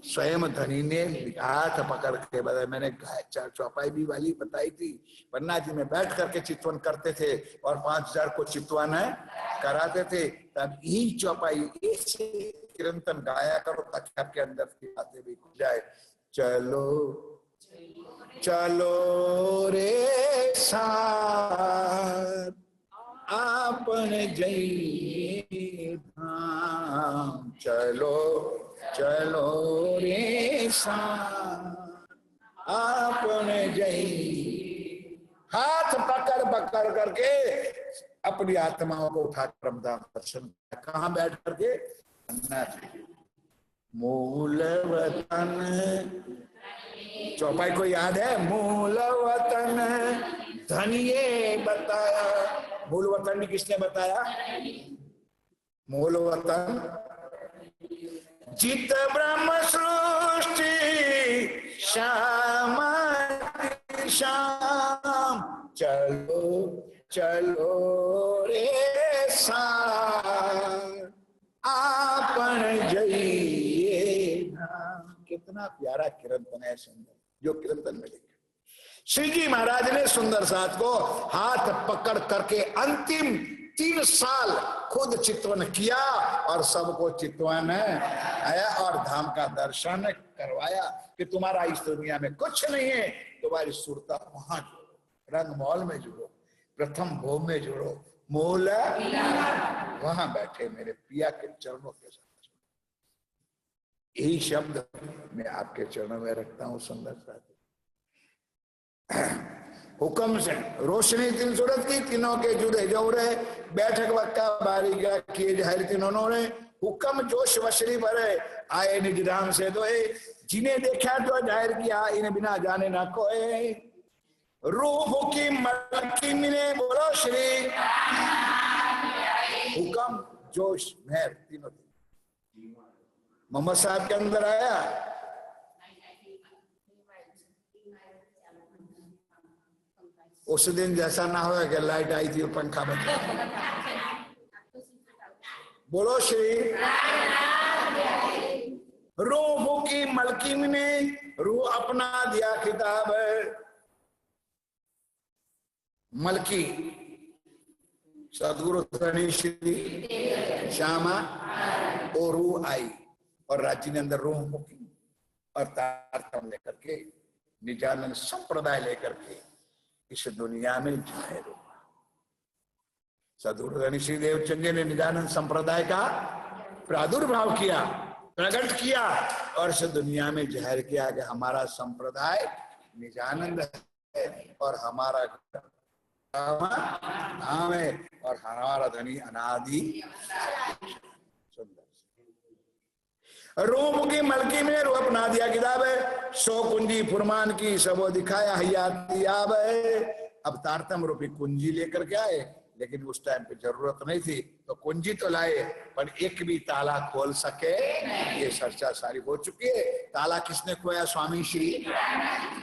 स्वयं धनी ने हाथ पकड़ के बताया। मैंने चौपाई भी वाली बताई थी, पन्ना जी में बैठ करके चितवन करते थे और 5000 को चितवन कराते थे। तब यही चौपाई ऐसे कीर्तन गाया करो ताकि आपके अंदर की बातें भी खुल जाए। चलो चलो रे साथ आपने जय धाम, चलो चलो रे साथ आपने जय। हाथ पकड़ पकड़ करके अपनी आत्माओं को उठा कर दर्शन, कहाँ बैठ करके? मूल वतन, चौपाई को याद है? मूल वतन धनिये बताया। मूल वतन किसने बताया? मूल वतन जित ब्रह्म सृष्टि श्याम श्याम, चलो चलो रे साथ आपन जइए। कितना प्यारा कीर्तन है, सुंदर जो कीर्तन में लिखा। श्री जी महाराज ने सुंदर साथ को हाथ पकड़ करके अंतिम 3 साल खुद चितवन किया और सबको चितवन आया और धाम का दर्शन करवाया कि तुम्हारा इस दुनिया में कुछ नहीं है, तुम्हारी सुरता वहां जुड़ो, रंग मॉल में जुड़ो, प्रथम भोग में जुड़ो, मूल वहां बैठे मेरे पिया के चरणों के साथ। यही शब्द मैं आपके चरणों में रखता हूं। सुंदर साथ हुक्म से रोशनी 3 सूरत की तीनों के जुदे जौरे, बैठक वक्का बारीकियां किए जाहिर तीनों ने। हुक्म जोश वशरी भरे आए निज धाम से दोए, जिन्हें देखा तो जाहिर किया इन बिना जाने ना कोई। रूह की मलकी मिले, बोलो श्री। हुक्म जोश मेहर तीनों मोहम्मद साहब के अंदर आया। उस दिन जैसा ना हो कि लाइट आई थी और पंखा बंद। बोलो श्री। रूह की मलकी ने रूह अपना दिया खिताब। मलकी सदगुरु धनी श्री श्यामा और रूह आई और राज्य ने अंदर रूह मुकी और तारतम लेकर के निजानंद संप्रदाय लेकर के इस दुनिया में जाहिर हुआ। सदगुरु धनी श्री देवचंद ने निजानंद संप्रदाय का प्रादुर्भाव किया। प्रकट किया और इस दुनिया में जाहिर किया कि हमारा संप्रदाय निजानंद है और हमारा नाम है और हमारा धनी अनादि। रूप की मलकी में रूप ना दिया किताब है, सो कुंजी फुरमान की सबो दिखाया हयाती आब है। अब तारतम रूपी कुंजी लेकर के आए, लेकिन उस टाइम पे जरूरत नहीं थी तो कुंजी तो लाए, पर एक भी ताला खोल सके ये चर्चा सारी हो चुकी है। ताला किसने खोया? स्वामी श्री।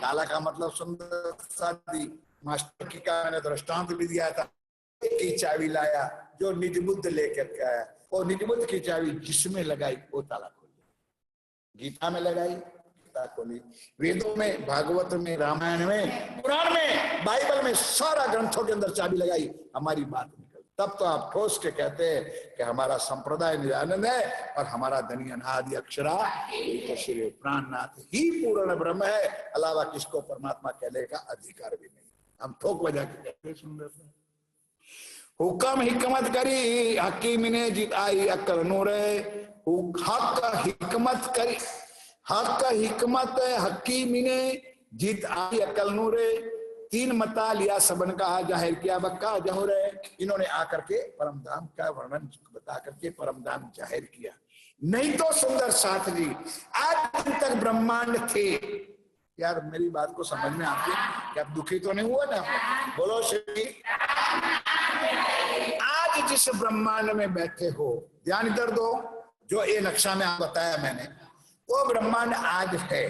ताला का मतलब सुंदर शादी मास्टर की का मैंने दृष्टांत भी दिया था। की चाबी लाया जो निज बुद्ध लेकर के आया, वो निज बुद्ध की चाबी जिसमें लगाई वो ताला खोल। गीता में लगाई, गीता खोली। वेदों में, भागवत में, रामायण में, पुराण में, बाइबल में, सारा ग्रंथों के अंदर चाबी लगाई, हमारी बात निकल। तब तो आप ठोस के कहते हैं कि हमारा संप्रदाय निजानंद है और हमारा धनी अनादि अक्षरा तो श्री प्राणनाथ ही पूर्ण ब्रह्म है, अलावा किसको परमात्मा कहने का अधिकार भी नहीं। हम ठोक बजा के कहते हैं सुंदर से। हुक्म हिकमत करी हकीम ने जीत आई अक्ल नूर, हक हिकमत करी, हक हिकमत हकीम ने जीत आई अक्ल नूर। तीन मता लिया सबन का जाहिर किया बक्का जहूर। इन्होंने आकर के परम धाम का वर्णन बता करके परम धाम जाहिर किया। नहीं तो सुंदर साथ जी आज दिन तक ब्रह्मांड थे। यार मेरी बात को समझ में आती है कि आप दुखी तो नहीं हुआ ना? बोलो श्री। आज जिस ब्रह्मांड में बैठे हो, ध्यान इधर दो, जो ये नक्शा में आप बताया मैंने, वो ब्रह्मांड आज है।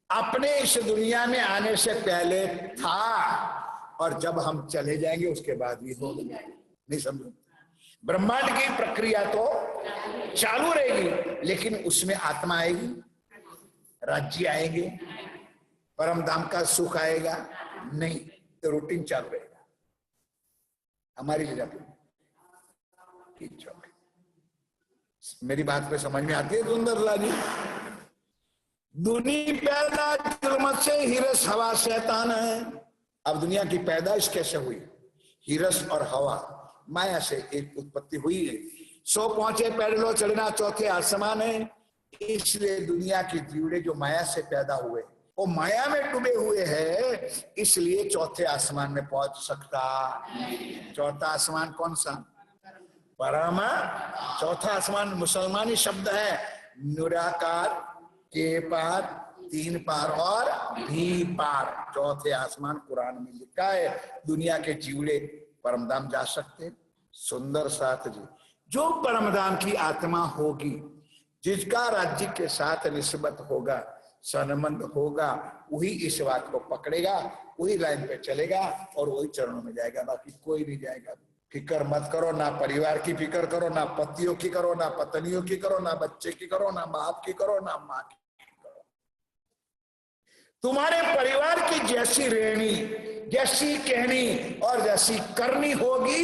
अपने इस दुनिया में आने से पहले था और जब हम चले जाएंगे उसके बाद भी होगा। नहीं समझो? ब्रह्मांड की प्रक्रिया तो चालू रहेगी, लेकिन उसमें आत्मा आएगी, राज्य आएंगे, परम धाम का सुख आएगा नहीं, तो रूटीन चालू रहेगा। हमारी जगह पे मेरी बात पे समझ में आती है सुंदरलाल जी? दुनिया पैदा जुल्मत से हिरस हवा शैतान है। अब दुनिया की पैदाइश कैसे हुई? हिरस और हवा माया से एक उत्पत्ति हुई है। सो पहुंचे पैदलो चढ़ना चौथे आसमान है। इसलिए दुनिया के जीवड़े जो माया से पैदा हुए वो माया में डूबे हुए हैं, इसलिए चौथे आसमान में पहुंच सकता। चौथा आसमान कौन सा? परम। चौथा आसमान मुसलमानी शब्द है, निराकार, के पार, तीन पार और भी पार। चौथे आसमान कुरान में लिखा है। दुनिया के जीवड़े परमधाम जा सकते। सुंदर साथ जी, जो परमधाम की आत्मा होगी, जिसका राज्य के साथ निस्बत होगा, संबंध होगा, वही इस बात को पकड़ेगा, वही लाइन पे चलेगा और वही चरणों में जाएगा, बाकी कोई नहीं जाएगा। फिक्र मत करो, ना परिवार की फिक्र करो, ना पतियों की करो, ना पत्नियों की करो, ना बच्चे की करो, ना बाप की करो, ना माँ की करो। तुम्हारे परिवार की जैसी रहनी, जैसी कहनी और जैसी करनी होगी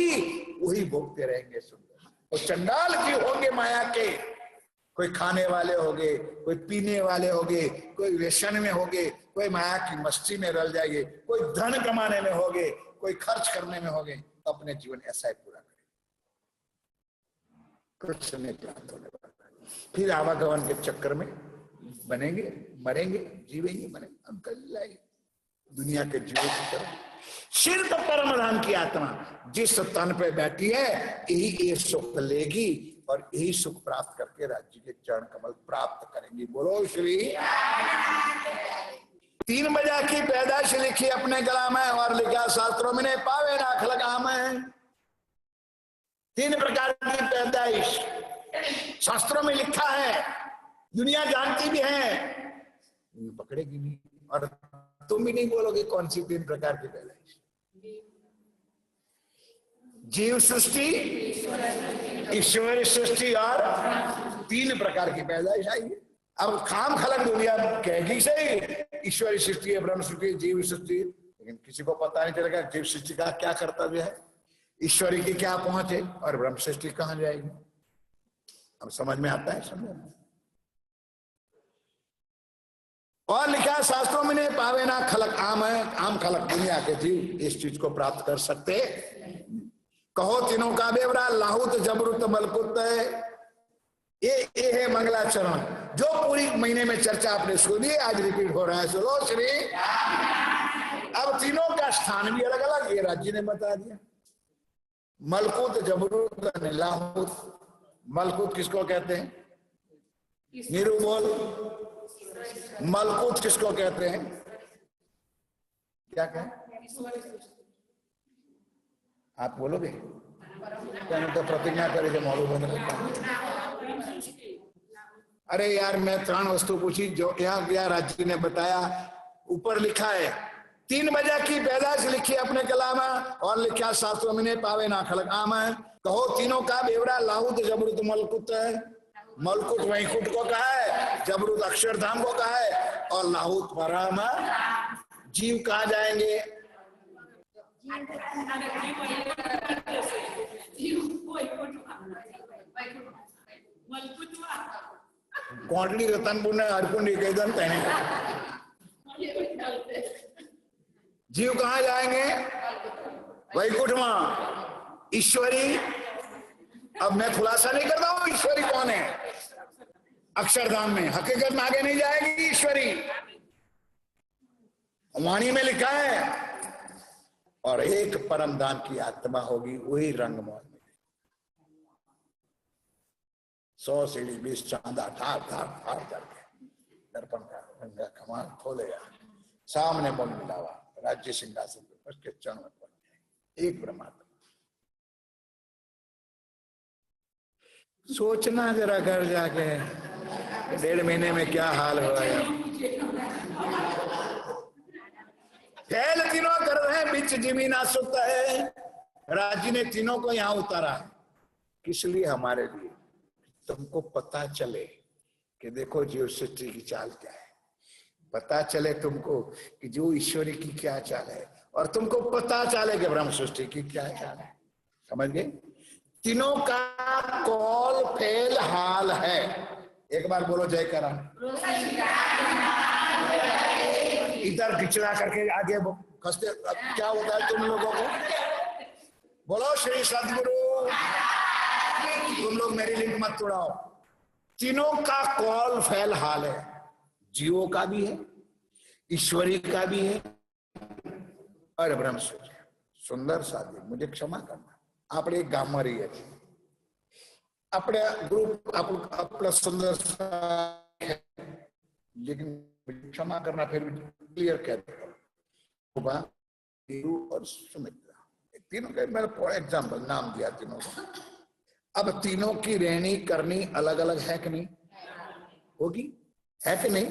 वही भोगते रहेंगे। सुंदर और चंडाल की होंगे माया के, कोई खाने वाले होंगे, कोई पीने वाले होंगे, कोई व्यसन में होंगे, कोई माया की मस्ती में रल जाएंगे, कोई धन कमाने में होंगे, कोई खर्च करने में होंगे। अपने जीवन ऐसा ही पूरा करें, कुछ नहीं प्राप्त होने वाला। फिर आवागमन के चक्कर में बनेंगे, मरेंगे, जीवेंगे, मरेंगे, हम कर लाएंगे दुनिया के जीवों की तरह। सिर्फ परमधाम की आत्मा जिस तन पे बैठी है यही ये सुख लेगी और यही सुख प्राप्त करके राज्य के चरण कमल प्राप्त करेंगी। बोलो श्री। 3 बजा की पैदाइश लिखी अपने कलाम है और लिखा शास्त्रों में, पावे नाख लगा में। 3 प्रकार की पैदाइश शास्त्रों में लिखा है, दुनिया जानती भी है, पकड़ेगी नहीं और तुम भी नहीं बोलोगे कौन सी 3 प्रकार की पैदाइश। जीव सृष्टि, ईश्वरी सृष्टि और 3 प्रकार की पैदाइश आई है। अब खाम खलक दुनिया कहेगी सही, ईश्वरी सृष्टि है, ब्रह्म सृष्टि, जीव सृष्टि, लेकिन किसी को पता नहीं चलेगा जीव सृष्टि का क्या कर्तव्य है, ईश्वरी की क्या पहुंच है और ब्रह्म सृष्टि कहां जाएगी। अब समझ में आता है? समझ में। और लिखा शास्त्रों में, पावे ना खलक आम है, आम खलक दुनिया के जीव इस चीज को प्राप्त कर सकते। कहो तीनों का बेवरा, लाहुत जबरुत बलकुत है। ये है मंगलाचरण, जो पूरी महीने में चर्चा आपने सुनी, आज रिपीट हो रहा है। सुनो श्री। अब तीनों का स्थान भी अलग अलग ये राज्य ने बता दिया। मलकुत, जबरूत, लाहूत। मलकुत किसको कहते हैं? नीरू बोल। मलकुत किसको कहते हैं? क्या कहें? आप बोलोगे क्या? तो प्रतिज्ञा करे जो मौलू बन रहा। अरे यार, मैं 3 वस्तु पूछी जो यहाँ राज्य ने बताया। ऊपर लिखा है 3 बजे की पैदाश लिखी अपने कलाम और लिखा शास्त्रों में पावे ना खलक आम है। कहो तीनों का बेवड़ा, लाहूत, जबरूत, मलकुत है। मलकुत वैकुंठ को कहा है, जबरूत अक्षरधाम को कहा है, और लाहूत परम जीव कहाँ जाएंगे? कोटली रतनपुर ने हरकुंडी कैदन कहने जीव कहाँ जाएंगे? वैकुंठ में। ईश्वरी, अब मैं खुलासा नहीं करता हूं ईश्वरी कौन है। अक्षरधाम में, हकीकत में आगे नहीं जाएगी ईश्वरी, वाणी में लिखा है। और एक परम धाम की आत्मा होगी, वही रंगमोहन में। 100 सीढ़ी 20 चांदा ठार ठार ठार करके दर्पण का रंगा कमाल खोलेगा, सामने मन मिलावा, राज्य सिंहासन पर उसके चरण में पड़ जाए। एक परमात्मा। सोचना जरा घर जाके 1.5 महीने में क्या हाल हो गया। फैल तीनों कर रहे बीच जमीना सुता है। राज्य ने तीनों को यहां उतारा किस लिए? हमारे लिए। तुमको पता चले कि देखो जीव सृष्टि की चाल क्या है, पता चले तुमको कि जो ईश्वरी की क्या चाल है, और तुमको पता चले कि ब्रह्म सृष्टि की क्या चाल है। समझ गए? तीनों का कौल फेल हाल है। एक बार बोलो जय करा। इधर खिचड़ा करके आगे खसते क्या होता है तुम लोगों को? बोलो श्री सदगुरु। तुम लोग मेरी लिंक मत तोड़ाओ। तीनों का कौल फेल हाल है। जीवों का भी है, ईश्वरी का भी है, और ब्रह्म सूत्र। सुंदर साथी, मुझे क्षमा करना, आप एक गांव में रहिए, अपने ग्रुप अपना सुंदर लेकिन क्षमा करना फिर भी क्लियर कहते हो। और सुमित्रा, तीनों के मैंने एग्जाम्पल नाम दिया तीनों को। अब तीनों की रहनी करनी अलग अलग है कि नहीं? होगी, है कि नहीं?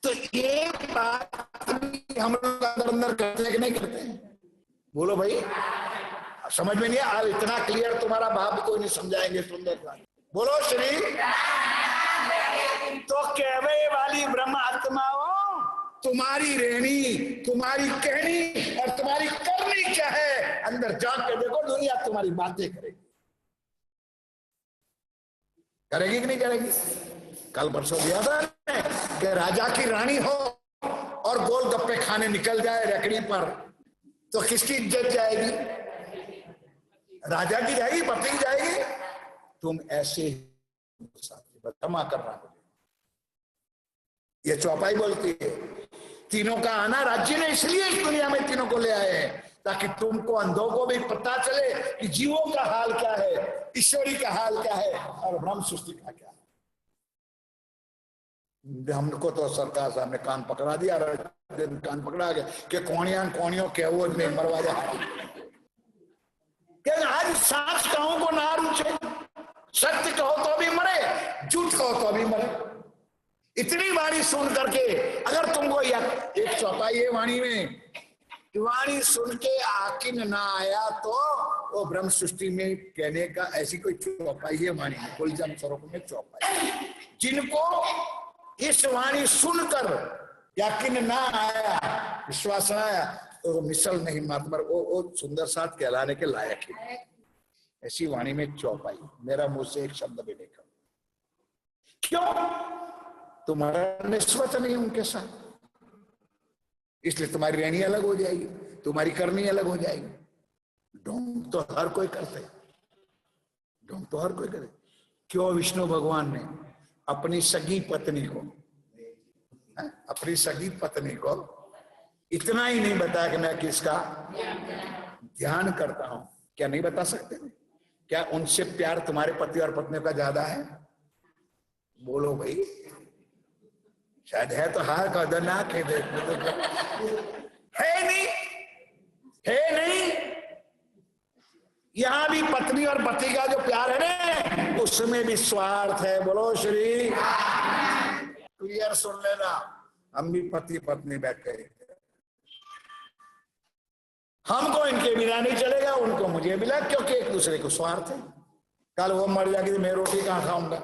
तो ये बात हम लोग अंदर अंदर करते हैं कि नहीं करते हैं? बोलो भाई, समझ में नहीं आ? इतना क्लियर तुम्हारा भाव कोई नहीं समझाएंगे। सुंदर बात बोलो श्री। तो कहवे वाली ब्रह्म आत्माओं, तुम्हारी रहनी, तुम्हारी कहनी और तुम्हारी करनी क्या है? अंदर जाग के देखो, दुनिया तुम्हारी बातें करेगी। करेगी कि नहीं करेगी? कल परसों दिया था कि राजा की रानी हो और गोलगप्पे खाने निकल जाए रकड़ी पर, तो किसकी इज्जत जाएगी? राजा की जाएगी, पत्नी की जाएगी। तुम ऐसे क्षमा करना मुझे, ये चौपाई बोलती है। तीनों का आना राज्य ने इसलिए इस दुनिया में तीनों को ले आए हैं, ताकि तुमको अंधों को भी पता चले कि जीवों का हाल क्या है, ईश्वरी का हाल क्या है, और ब्रह्म सृष्टि का क्या है। हमको तो सरकार साहब ने कान पकड़ा दिया, कान पकड़ा गया कि कौनियों के वो में मरवा जाए। आज सांस कहो को ना रुचे, सत्य कहो तो भी मरे, झूठ कहो तो भी मरे। इतनी वाणी सुन करके अगर तुमको एक चौपाई है वाणी में, वाणी सुन के आकिन ना आया तो वो ब्रह्म सृष्टि में कहने का ऐसी कोई चौपाई है वाणी में, कुलजम स्वरूप में चौपाई। जिनको इस वाणी सुनकर यकीन ना आया, विश्वास ना आया, तो मिसल नहीं मातबर वो सुंदर साथ कहलाने के लायक है। ऐसी वाणी में चौपाई, मेरा मुंह से एक शब्द भी नहीं करूं। क्यों? तुम्हारा निस्बत नहीं उनके साथ, इसलिए तुम्हारी रहनी अलग हो जाएगी, तुम्हारी करनी अलग हो जाएगी। ढोंग तो हर कोई करते, ढोंग तो हर कोई करे। क्यों विष्णु भगवान ने अपनी सगी पत्नी को, अपनी सगी पत्नी को इतना ही नहीं बताया कि मैं किसका ध्यान करता हूं? क्या नहीं बता सकते? क्या उनसे प्यार तुम्हारे पति और पत्नी का ज्यादा है? बोलो भाई, शायद है तो हार का दना के है नहीं, है नहीं। यहां भी पत्नी और पति का जो प्यार है ना, उसमें भी स्वार्थ है। बोलो श्री, क्लियर सुन लेना। हम भी पति पत्नी बैठे, हमको इनके बिना नहीं चलेगा, उनको मुझे मिला, क्योंकि एक दूसरे को स्वार्थ है। कल वो मर जाएगी तो मैं रोटी कहां खाऊंगा?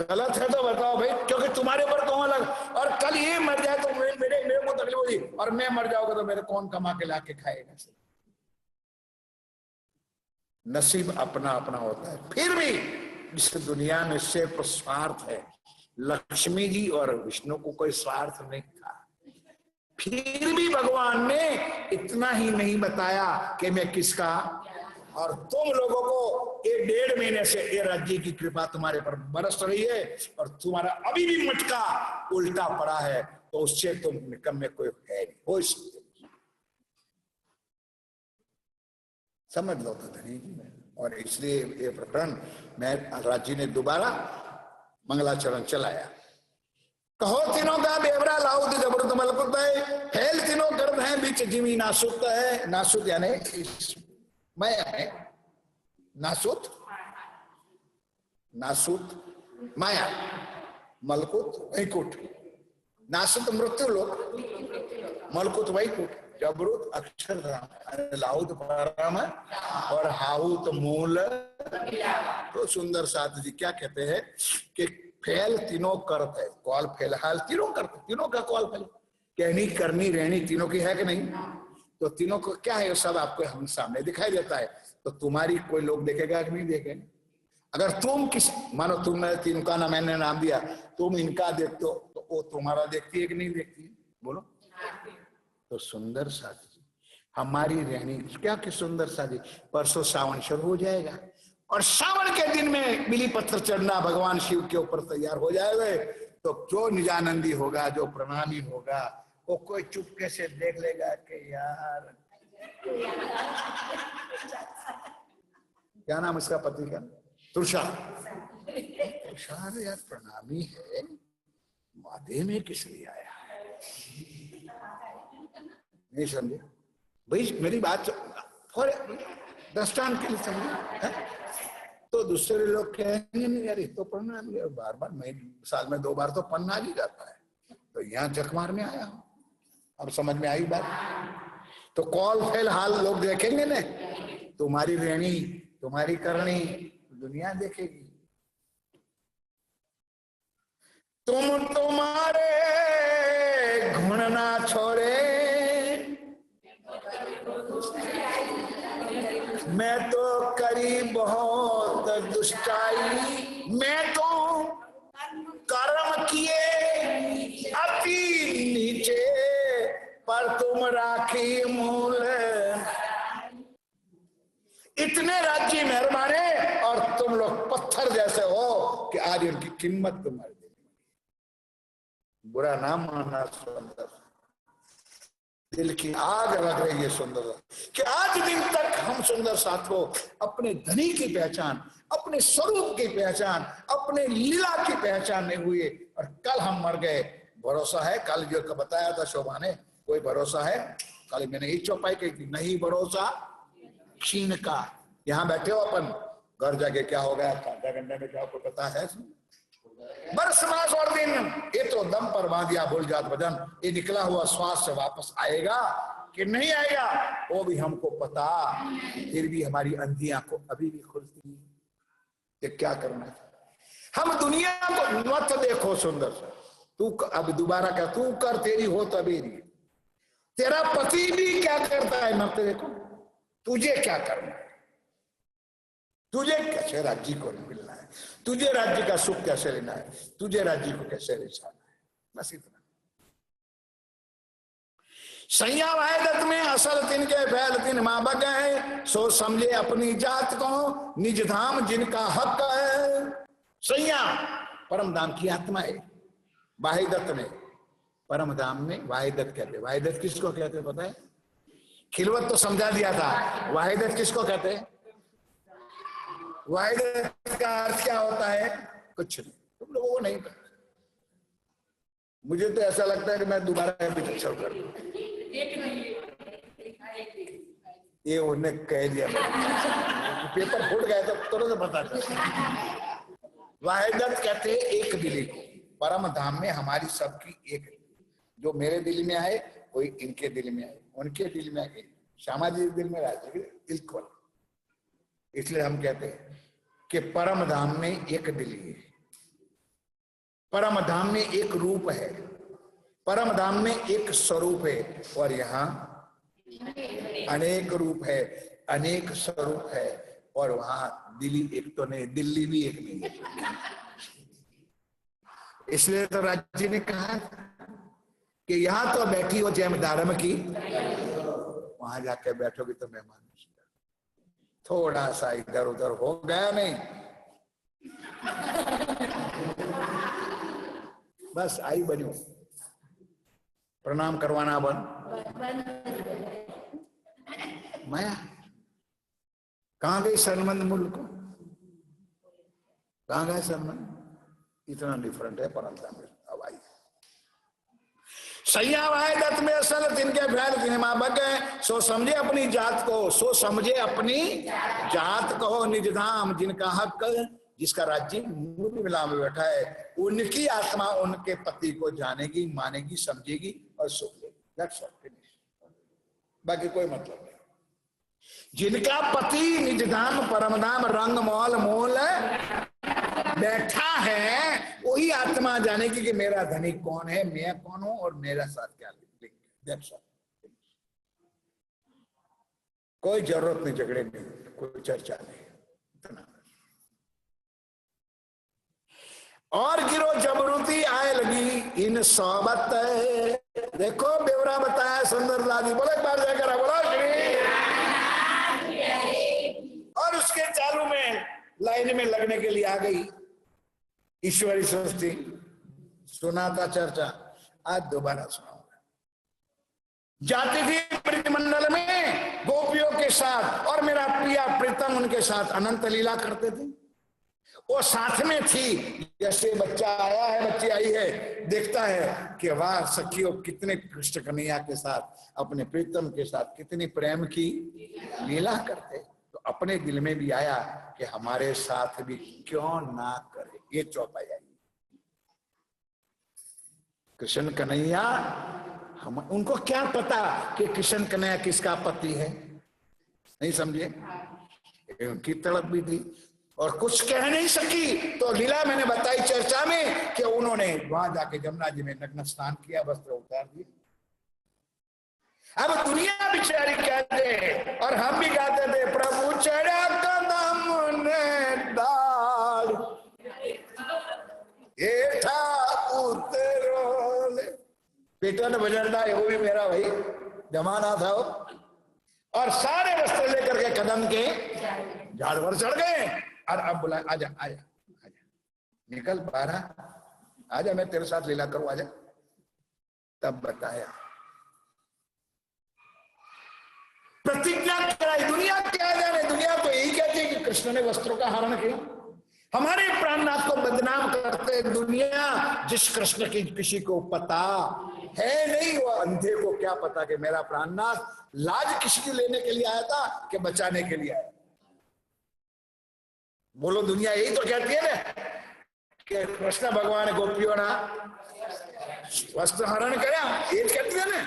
गलत है तो बताओ भाई, क्योंकि तुम्हारे ऊपर कौन लग, और कल ये मर जाए तो मेरे को तकलीफ होगी, और मैं मर जाऊंगा तो मेरे कौन कमा के लाके खाएगा? नसीब अपना अपना होता है। फिर भी इस दुनिया में सिर्फ स्वार्थ है। लक्ष्मी जी और विष्णु को कोई स्वार्थ नहीं था, फिर भी भगवान ने इतना ही नहीं बताया कि मैं किसका। और तुम लोगों को ये 1.5 महीने से ये राज्य की कृपा तुम्हारे पर बरस रही है, और तुम्हारा अभी भी मटका उल्टा पड़ा है, तो उससे तुम निकम में कोई है नहीं, हो सकते। समझ लो तो धनी जी। और इसलिए ये प्रकरण मैं राज्य ने दोबारा मंगलाचरण चलाया। कहो तीनों का बेवरा लाउद जबरत मलकुत है, फैल तीनों गर्भ है, बीच जिमी नासुत है। नासुत यानी मैं है, नासुत, नासुत माया, मलकुत वैकुंठ। नासुत मृत्यु लोक, मलकुत वैकुंठ, जबरुत अक्षरधाम, लाउद परम और हाउत मूल। तो सुंदर साथ जी क्या कहते हैं कि फैल तीनों करत है, कौल फैल हाल तीनों करते, तीनों का कौल फैल, कहनी करनी रहनी तीनों की है कि नहीं? तो तीनों को क्या है, सब आपको हम सामने दिखाई देता है। तो तुम्हारी कोई लोग देखेगा कि नहीं देखेगा? अगर तुम किस, मानो तुमने तीनों का ना मैंने नाम दिया, तुम इनका देखते हो तो वो तुम्हारा देखती है कि नहीं देखती है? बोलो। तो सुंदर साथी जी हमारी रहनी क्या कि सुंदर साथी, परसों सावन शुरू हो जाएगा, और सावन के दिन में बिली पत्थर चढ़ना भगवान शिव के ऊपर तैयार हो जाएगा। तो जो निजानंदी होगा, जो प्रणामी होगा, वो कोई चुपके से देख लेगा कि यार क्या नाम इसका पति का, तुषार, तुषार यार प्रणामी है, माधे में किस लिए आया है? नहीं समझे भाई मेरी बात, और दृष्टांत के लिए समझे। तो दूसरे लोग कहेंगे नहीं यार तो प्रणामी, बार बार मैं साल में 2 बार तो पन्ना भी जाता है, तो यहाँ जख मारने आया हूं। अब समझ में आई बात? तो कॉल फेल हाल लोग देखेंगे ना, तुम्हारी रहनी तुम्हारी करनी दुनिया देखेगी। तुम तुम्हारे गुण ना छोड़े, मैं तो करी बहुत दुष्टाई, मैं तो कर्म किए अति नीचे, पर तुम राखी मूल। इतने राज्य मेहरबाने और तुम लोग पत्थर जैसे हो कि आज उनकी कीमत तुम्हारे दिल में। बुरा ना मानना, सुंदर दिल की आग लग रही है सुंदर कि आज दिन तक हम सुंदर साथ को अपने धनी की पहचान, अपने स्वरूप की पहचान, अपने लीला की पहचान नहीं हुई, और कल हम मर गए। भरोसा है, कल जो बताया था शोभा ने, कोई भरोसा है? कल मैंने ही चौपाई कही थी, नहीं भरोसा क्षीण का। यहाँ बैठे हो अपन, घर जाके क्या हो गया आधा घंटे में क्या आपको पता है? बरस मास और दिन, ये तो दम पर बांधिया भूल जात भजन, ये निकला हुआ श्वास से वापस आएगा कि नहीं आएगा वो भी हमको पता। फिर भी हमारी अंधियां को अभी भी खुलती है, ये क्या करना है? हम दुनिया को मत देखो सुंदर, तू अब दोबारा क्या, तू कर तेरी हो तभी नहीं। तेरा पति भी क्या करता है मत देखो, तुझे क्या करना है, तुझे कैसे राज्य को मिलना है, तुझे राज्य का सुख कैसे लेना है, तुझे राज्य को कैसे रिझाना है, बस इतना। सैया भाई दत्त में असल तिनके फैल तिन मां बग है, सो समझे अपनी जात को निज धाम जिनका हक है। सैया परम धाम की आत्मा है, वाही दत्त में परम धाम में वाही दत्त कहते। वाही दत्त किसको कहते पता है? खिलवत तो समझा दिया था, वाही दत्त किसको कहते हैं? वाही दत्त का अर्थ क्या होता है? कुछ नहीं, तुम लोगों को नहीं पता। मुझे तो ऐसा लगता है कि मैं दोबारा अक्षर कर दूं। ये उन्हें कह दिया, पेपर फूट गए तो तुरंत पता चला। वाहिदत कहते हैं एक दिली को। परम धाम में हमारी सबकी एक, जो मेरे दिल में आए कोई इनके दिल में आए, उनके दिल में आए, श्यामा जी दिल में आए, इक्वल। इसलिए हम कहते हैं कि परम धाम में एक दिली है, परम धाम में एक रूप है, परम धाम में एक स्वरूप है, और यहाँ अनेक रूप है, अनेक स्वरूप है, और वहां दिल्ली एक तो नहीं, दिल्ली भी एक नहीं है। इसलिए तो राज्य ने कहा कि यहां तो बैठी हो जय धर्म की, वहां जाके बैठोगे तो मेहमान। थोड़ा सा इधर उधर हो गया नहीं, बस आई बनो, प्रणाम करवाना बन। माया कहां गई सरमंद मुल्क, कहां गए सरमंद? इतना डिफरेंट है परंपरा में। अब आई सैया भाई दत्त में असल तिनके फैल तिन मां बग गए, सो समझे अपनी जात को, सो समझे अपनी जात को निज धाम जिनका हक, जिसका राज्य मूल मिला में बैठा है, उनकी आत्मा उनके पति को जानेगी, मानेगी, समझेगी और सुख लेगी। बाकी कोई मतलब नहीं। जिनका पति निज धाम परम धाम रंग मौल मोल बैठा है, वही आत्मा जानेगी कि मेरा धनिक कौन है, मैं कौन हूं और मेरा साथ क्या लिंक। कोई जरूरत नहीं झगड़े में, कोई चर्चा नहीं, इतना। और गिरो जबरूती आए लगी इन सोबत, देखो बेवरा बताया सुंदर लादी। बोलो एक बार जय करा, बोलो श्री। और उसके चालू में लाइन में लगने के लिए आ गई ईश्वरी सृष्टि। सुना था चर्चा, आज दोबारा सुनाऊंगा। जाती थी ब्रजमंडल में गोपियों के साथ, और मेरा प्रिया प्रीतम उनके साथ अनंत लीला करते थे। वो साथ में थी, जैसे बच्चा आया है, बच्ची आई है, देखता है कि वाह सखियों कितने कृष्ण कन्हैया के साथ, अपने प्रीतम के साथ कितनी प्रेम की लीला करते, तो अपने दिल में भी आया कि हमारे साथ भी क्यों ना करे। ये चौपाई आई। कृष्ण कन्हैया, हम उनको क्या पता कि कृष्ण कन्हैया किसका पति है, नहीं समझे। उनकी तड़प भी थी और कुछ कह नहीं सकी, तो लीला मैंने बताई चर्चा में कि उन्होंने वहां जाके जमुना जी में नग्न स्नान किया, वस्त्र उतार दिए। अब दुनिया बिचारी कहते, और हम भी गाते थे, प्रभु चढ़ा कदम ने डाल एठा उतरोले। पीटन बजरदा वो भी मेरा भाई जमाना था वो। और सारे वस्त्र लेकर के कदम के झाड़ पर चढ़ गए। और अब बुला, आजा आजा आजा, निकल बाहर, आजा मैं तेरे साथ लीला करूं, आजा। तब बताया, प्रतिज्ञा कराई। दुनिया क्या जाने, दुनिया तो यही कहती है कि कृष्ण ने वस्त्रों का हरण किया। हमारे प्राणनाथ को बदनाम करते दुनिया, जिस कृष्ण की किसी को पता है नहीं, वो अंधे को क्या पता कि मेरा प्राणनाथ लाज किसी की लेने के लिए आया था कि बचाने के लिए आया। बोलो, दुनिया यही तो कहती है ना कि कृष्ण भगवान गोपियों ना वस्त्र हरण किया, ये कहती है ना।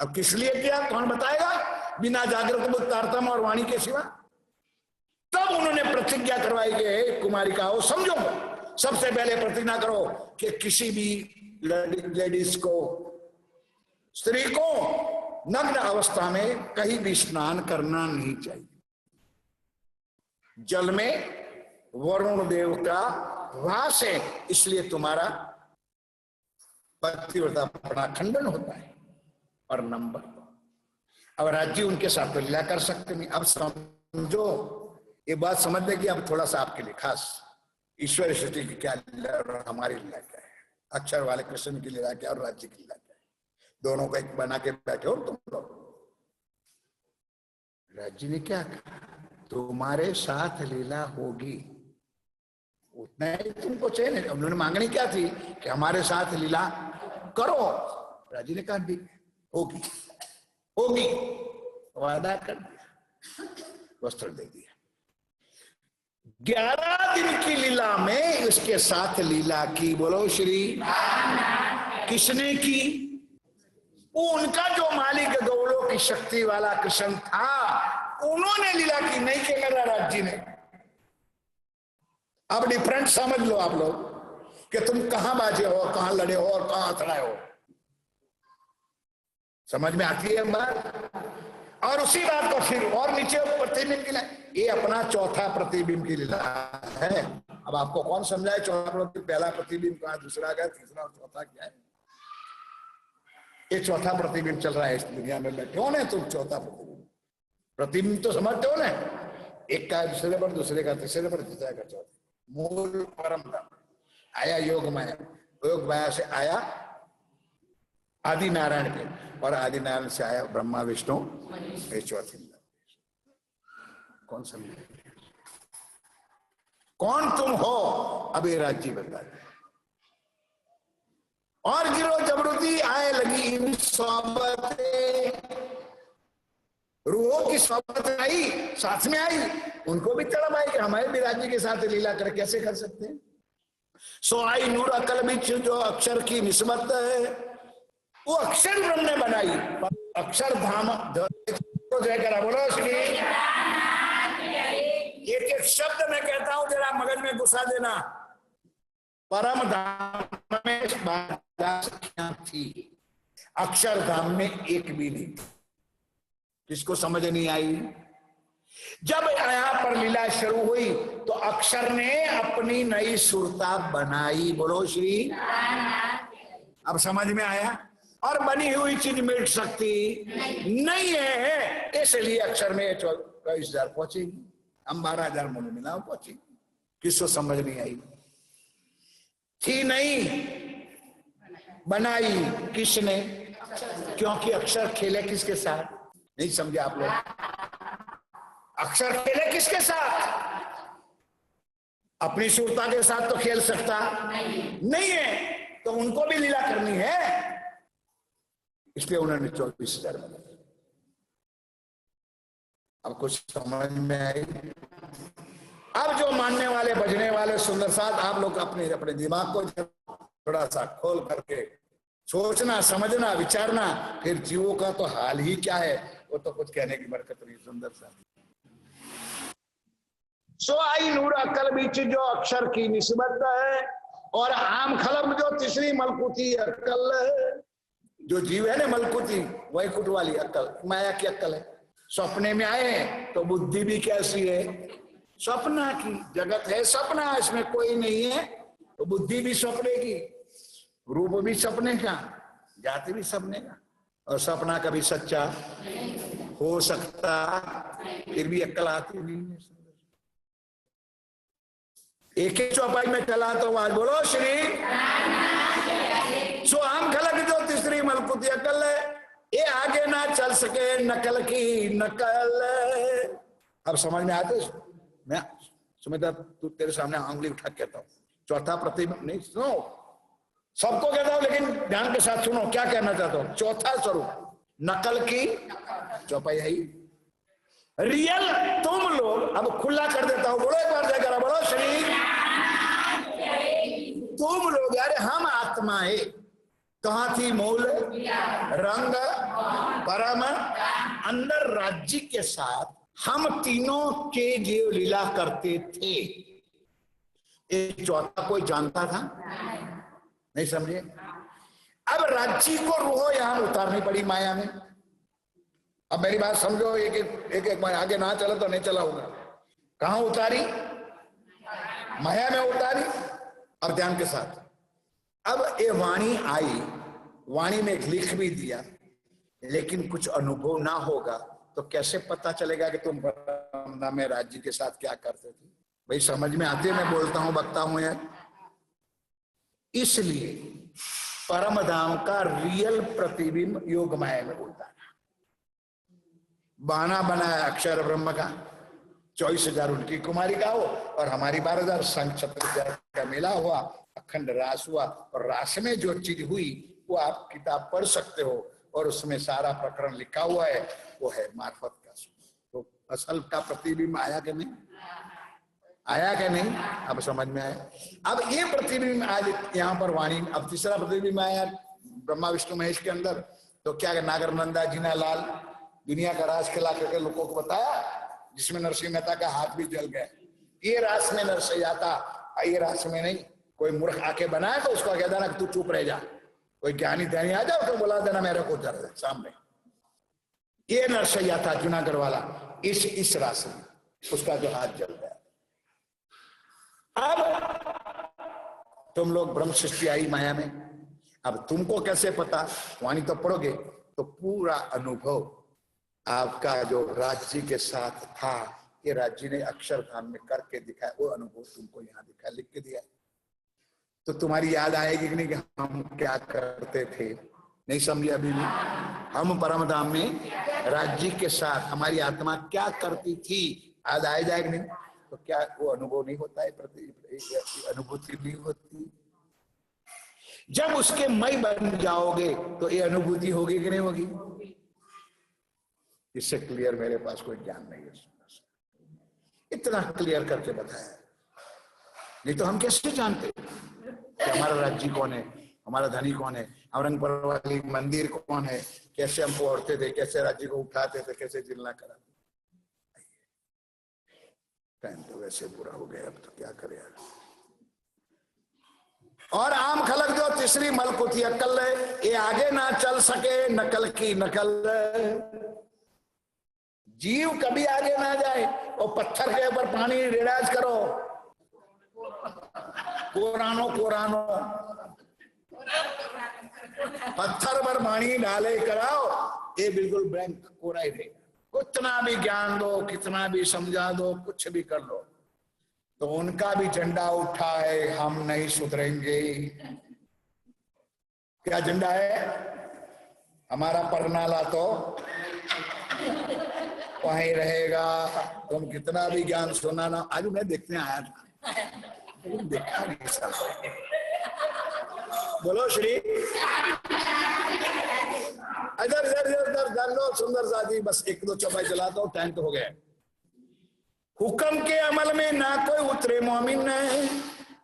अब किस लिए किया, कौन बताएगा, बिना जागृत बुद्ध तारतम और वाणी के सिवा। तब उन्होंने प्रतिज्ञा करवाई कि कुमारिकाओं समझो, सबसे पहले प्रतिज्ञा करो कि किसी भी लेडीज को, स्त्री को नग्न अवस्था में कहीं भी स्नान करना नहीं चाहिए। जल में वरुण देव का वास है, इसलिए तुम्हारा पतिव्रता खंडन होता है। और नंबर 2। अब राज्य उनके साथ तो लीला कर सकते नहीं। अब समझो, ये बात समझ ले कि अब थोड़ा सा आपके लिए खास, ईश्वर सृष्टि की क्या लीला और हमारी लीला क्या है, अक्षर वाले कृष्ण की लीला क्या और राज्य की लीला क्या है, दोनों को एक बना के बैठे हो तुम लोग। राज्य ने क्या कहा, तुम्हारे साथ लीला होगी, उतना ही तुमको चाहिए। उन्होंने मांगनी क्या थी कि हमारे साथ लीला करो। राज्य ने कहा ठीक होगी, होगी, वादा कर दिया, वस्त्र दे दिया। 11 दिन की लीला में इसके साथ लीला की, बोलो श्री। किसने की? उनका जो मालिक गौड़ों की शक्ति वाला कृष्ण था, उन्होंने लीला की, नहीं कि मेरा राज्य ने। अब डिफरेंट समझ लो आप लोग कि तुम कहां बाजे हो, कहां लड़े हो और कहां हथड़ाए हो। समझ में आती है बात? और उसी बात को फिर और नीचे प्रतिबिंब की लीला, ये अपना चौथा प्रतिबिंब की लीला है। अब आपको कौन समझाए चौथा प्रतिबिंब, पहला प्रतिबिंब कहां, दूसरा क्या, तीसरा और चौथा क्या है? ये चौथा प्रतिबिंब चल रहा है इस दुनिया में, बैठे हो ना तुम। चौथा प्रतिबिंब तो समझते हो ना, एक का दूसरे पर, दूसरे का तीसरे पर, तीसरा का चौथा। मूल परम आया योग माया, योग माया से आया आदि नारायण के, और आदि नारायण से आया ब्रह्मा विष्णु, ये चौथी। कौन समझे? कौन तुम हो? अब ये राज्य बता दे। और गिरो जबरूती आए लगी इन सोबते, रूहों की सोबत आई, साथ में आई, उनको भी तड़प आई कि हमारे भी राज्य के साथ लीला कर, कैसे कर सकते हैं। सो आई नूर अकल बिच जो अक्षर की निस्बत है, वो अक्षर ब्रह्म ने बनाई। अक्षर धाम जयकरा बोलो श्री। एक एक शब्द मैं कहता हूं, जरा मगज में घुसा देना। परम धाम में बाधा थी, अक्षरधाम में एक भी नहीं थी। किसको समझ नहीं आई? जब यहाँ पर लीला शुरू हुई तो अक्षर ने अपनी नई सुरता बनाई, बोलो श्री। अब समझ में आया? और बनी हुई चीज मिट सकती नहीं है, इसलिए अक्षर में 24,000 पहुंचेगी, हम 12,000 मन मिला पहुंचेगी। किसको समझ नहीं आई? थी नहीं, बनाई किसने? क्योंकि अक्षर खेले किसके साथ? नहीं समझे आप लोग? अक्षर खेले किसके साथ? अपनी सुरता के साथ तो खेल सकता नहीं है, तो उनको भी लीला करनी है, इसलिए उन्होंने 24,000 बनाए। अब कुछ समझ में आई? अब जो मानने वाले, बजने वाले सुंदर साथ, आप लोग अपने अपने दिमाग को थोड़ा सा खोल करके सोचना, समझना, विचारना, फिर जीवों का तो हाल ही क्या है, वो तो कुछ कहने की बरकत नहीं। सुंदर सा सो आई नूर अकल बीच जो अक्षर की निस्बत है, और आम खलम जो तीसरी मलकुती अक्कल है। जो जीव है ना मलकुती, वही कुट वाली अक्कल, माया की अक्कल है। सपने में आए तो बुद्धि भी कैसी है? सपना की। जगत है सपना, इसमें कोई नहीं है, तो बुद्धि भी सपने की, रूप भी सपने का, जाति भी सपने का, और सपना कभी सच्चा हो सकता, फिर भी अक्कल आती नहीं है। एक ही चौपाई में चला तो आज बोलो श्री। सो हम खलक जो तीसरी मलकुती अकल है, ये आगे ना चल सके नकल की नकल। अब समझ में आते? मैं सुमित्रा तू तेरे सामने आंगली उठा के कहता हूं, चौथा प्रतिबिंब नहीं, सुनो सबको कहता हूं, लेकिन ध्यान के साथ सुनो क्या कहना चाहता हूं। चौथा स्वरूप नकल की चौपाई आई, रियल तुम लोग। अब खुला कर देता हूं, बोलो एक बार जयकारा बोलो श्री। तुम लोग, यार हम आत्माएं कहां थी? मूल रंग परम अंदर राज्य के साथ हम तीनों के जीव लीला करते थे। एक चौथा कोई जानता था? नहीं समझे? अब राज्य को रूह यहां उतारनी पड़ी माया में। अब मेरी बात समझो, एक आगे ना चला तो नहीं चलाऊंगा। कहां उतारी? माया में उतारी। अब ध्यान के साथ, अब ये वाणी आई, वाणी में एक लिख भी दिया, लेकिन कुछ अनुभव ना होगा तो कैसे पता चलेगा कि तुम परम में राज्य के साथ क्या करते थे? भाई समझ में आती है मैं बोलता हूं बकता हूं यार। इसलिए परम धाम का रियल प्रतिबिंब योग माया में बोलता है। बहाना बनाया अक्षर ब्रह्म का, 24,000 उनकी कुमारी का हो और हमारी 12,000 संघ छत्र का मेला हुआ, अखंड रास हुआ और रास में जो चीज हुई वो आप किताब पढ़ सकते हो और उसमें सारा प्रकरण लिखा हुआ है, वो है मार्फत का। तो असल का प्रतिबिंब आया कि नहीं? आया कि नहीं? अब समझ में आया। अब ये प्रतिबिंब आज यहाँ पर वाणी, अब तीसरा प्रतिबिंब आया ब्रह्मा विष्णु महेश के अंदर। तो क्या नागर नंदा जीना लाल दुनिया का राज खिला करके लोगों को बताया, जिसमें नरसिंह मेहता का हाथ भी जल गया। ये रास में नरसिंह आता, ये रास में नहीं। कोई मूर्ख आके बनाया तो उसको कह देना तू चुप रह जा, कोई ज्ञानी ध्यानी आ जाओ तो बुला देना मेरे को जरा सामने। ये नरसैया था जूनागढ़ वाला, इस राशि में उसका जो हाथ जल गया। अब तुम लोग ब्रह्म सृष्टि आई माया में, अब तुमको कैसे पता? वाणी तो पढ़ोगे तो पूरा अनुभव आपका जो राज्य के साथ था, ये राज्य ने अक्षरधाम में करके दिखाया, वो अनुभव तुमको यहाँ दिखा, लिख के दिया। तो तुम्हारी याद आएगी कि नहीं कि हम क्या करते थे? नहीं समझे अभी भी? हम परमधाम में राज्य के साथ हमारी आत्मा क्या करती थी, याद आए जाएगी नहीं? तो क्या वो अनुभव नहीं होता है? अनुभूति नहीं होती? जब उसके मई बन जाओगे तो ये अनुभूति होगी कि नहीं होगी? इससे क्लियर मेरे पास कोई ज्ञान नहीं है। इतना क्लियर करके बताया, नहीं तो हम कैसे जानते कि हमारा राज्य कौन है, हमारा धनी कौन है, औरंगपुर वाली मंदिर कौन है, कैसे हमको औरते थे, कैसे राज्य को उठाते थे, कैसे जिलना कराते। टाइम तो वैसे पूरा हो गया, अब तो क्या करे यार। और आम खलक जो तीसरी मलकुथी अक्ल है, ये आगे ना चल सके नकल की नकल। जीव कभी आगे ना जाए और पत्थर के ऊपर पानी रिडाज करो, कोरानो कोरानो पत्थर पर पानी डाले कराओ, ये बिल्कुल ब्लैंक कोरा ही रहेगा। कितना भी ज्ञान दो, कितना भी समझा दो, कुछ भी कर लो, तो उनका भी झंडा उठा है, हम नहीं सुधरेंगे। क्या झंडा है? हमारा परनाला तो वहीं रहेगा। तुम कितना भी ज्ञान सुना ना। आज मैं देखने आया था, देखा नहीं सब। बोलो श्री इधर इधर इधर इधर लो सुंदर साथी, बस एक दो चौपाई चलाता हूँ, टाइम तो हो गया। हुक्म के अमल में ना कोई उतरे मोमिन ने।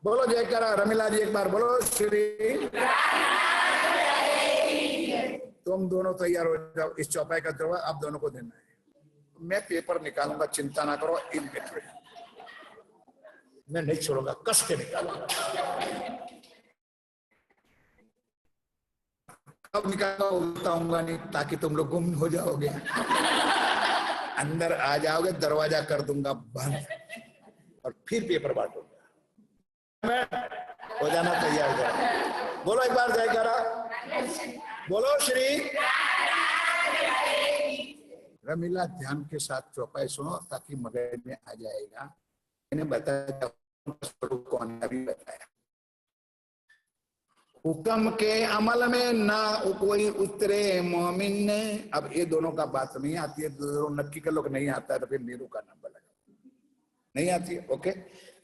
बोलो जयकारा रमीला जी एक बार बोलो श्री। तुम दोनों तैयार हो जाओ, इस चौपाई का जवाब आप दोनों को देना है। मैं पेपर निकालूंगा, चिंता ना करो, इन पेपर मैं नहीं छोड़ूंगा, कस के निकालूंगा। कब निकालूंगा नहीं, ताकि तुम लोग गुम हो जाओगे, अंदर आ जाओगे, दरवाजा कर दूंगा बंद और फिर पेपर बांटूंगा। हो जाना तैयार। बोलो एक बार जयकारा, बोलो श्री रमीला। ध्यान के साथ चौपाई सुनो ताकि मगज में आ जाएगा। मैंने बताया स्वरूप कौन, अभी बताया। हुक्म के अमल में ना कोई उतरे मोमिन ने। अब ये दोनों का बात नहीं आती है, दोनों नक्की के लोग नहीं आता है तो फिर नीरू का नंबर लगा, नहीं आती है। ओके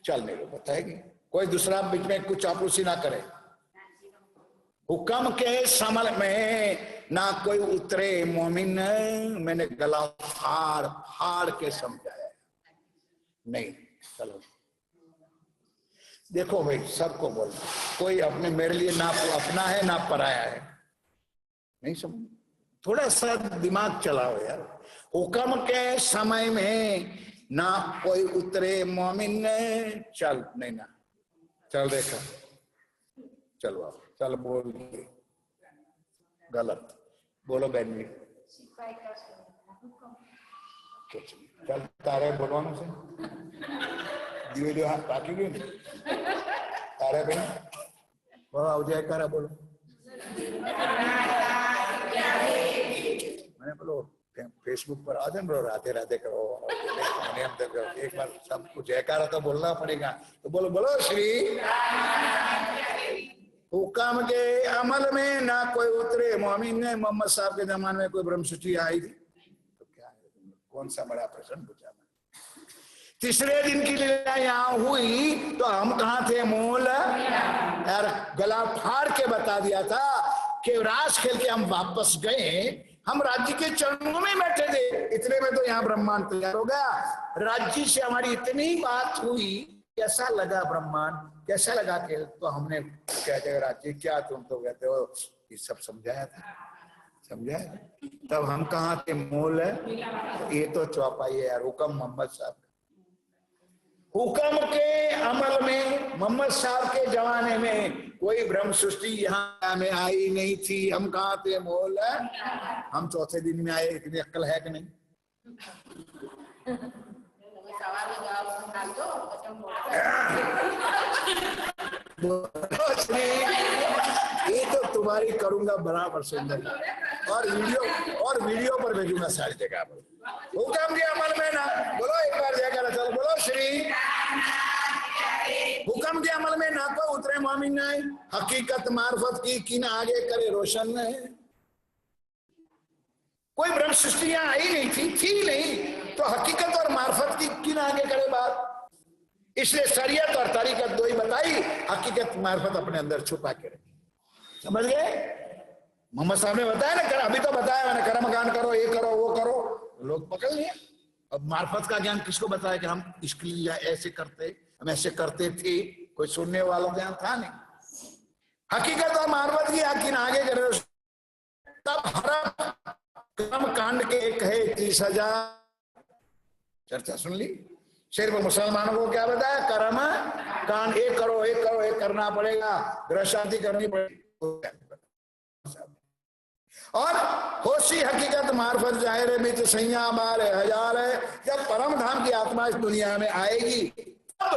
चल नीरू बताएगी, कोई दूसरा बीच में कुछ चापलूसी ना करे। हुक्म के समल में ना कोई उतरे मोमिन। मैंने गला फाड़ फाड़ के समझाया, नहीं चलो देखो भाई, सबको बोल, कोई अपने मेरे लिए ना अपना है ना पराया है, नहीं समझ। थोड़ा सा दिमाग चलाओ यार। हुक्म के समय में ना कोई उतरे मोमिन ने। चल नहीं ना, चल देखा, चलो आओ, चल बोल गलत बोलो बहन जी। चल तारे बोलवा मुझसे, दिए जो हाथ बाकी गई तारे बहन बोलो, जयकारा बोलो। फेसबुक पर आ जाए राधे राधे करो एक बार सबको जयकारा तो बोलना पड़ेगा। तो बोलो बोलो श्री हुक्म के अमल में ना कोई उतरे मोमिन ने। मोहम्मद साहब के जमाने में कोई ब्रह्मसूची आई थी तो क्या है, कौन सा बड़ा प्रश्न पूछा। तीसरे दिन की लीला यहाँ हुई तो हम कहाँ थे मूल यार, गला फाड़ के बता दिया था कि रास खेल के हम वापस गए, हम राज्य के चरणों में बैठे थे। इतने में तो यहाँ ब्रह्मांड तैयार हो गया। राज्य से हमारी इतनी बात हुई, कैसा लगा ब्रह्मांड, कैसा लगा खेल, तो हमने कहते राज्य क्या तुम तो कहते हो, ये सब समझाया था, समझाया। तब हम कहाँ थे मूल, ये तो चौपाई है यार। हुक्म मोहम्मद साहब, हुक्म के अमल में मोहम्मद साहब के जमाने में कोई ब्रह्म सृष्टि यहाँ में आई नहीं थी। हम कहाँ थे मोल, हम चौथे दिन में आए। इतनी अक्ल है कि नहीं? ये तो तुम्हारी करूंगा बराबर सुंदर, और वीडियो पर भेजूंगा सारी जगह पर। हुक्म के अमल में ना बोलो, एक बार जयकारा चलो बोलो श्री। हुक्म के अमल में ना को उतरे मोमिन ने, हकीकत मार्फत की किन आगे करे रोशन ने। कोई ब्रह्म सृष्टियां आई नहीं थी नहीं, तो हकीकत और मार्फत की किन आगे करे बात। इसलिए शरीयत और तरीकत दो ही बताई, हकीकत मार्फत अपने अंदर छुपा के रखी। समझ गए? मोहम्मद साहब ने बताया ना, कर अभी तो बताया मैंने, कर्मकांड करो, ये करो वो करो, लोग पकड़ लिए। अब मार्फत का ज्ञान किसको बताया कि हम इसके लिए ऐसे करते, हम ऐसे करते थे, कोई सुनने वाला ज्ञान था नहीं। हकीकत और मार्फत की आखिर आगे करे। तब हर कर्म कांड के कहे 30,000 चर्चा सुन ली। सिर्फ मुसलमानों को क्या बताया, कर्म कांड एक करो, एक करो, एक करना पड़ेगा, गृहशांति करनी पड़ेगी। और होशी हकीकत मार्फत जाहिर है मित्र सैया मार हजार है। जब परम धाम की आत्मा इस दुनिया में आएगी तब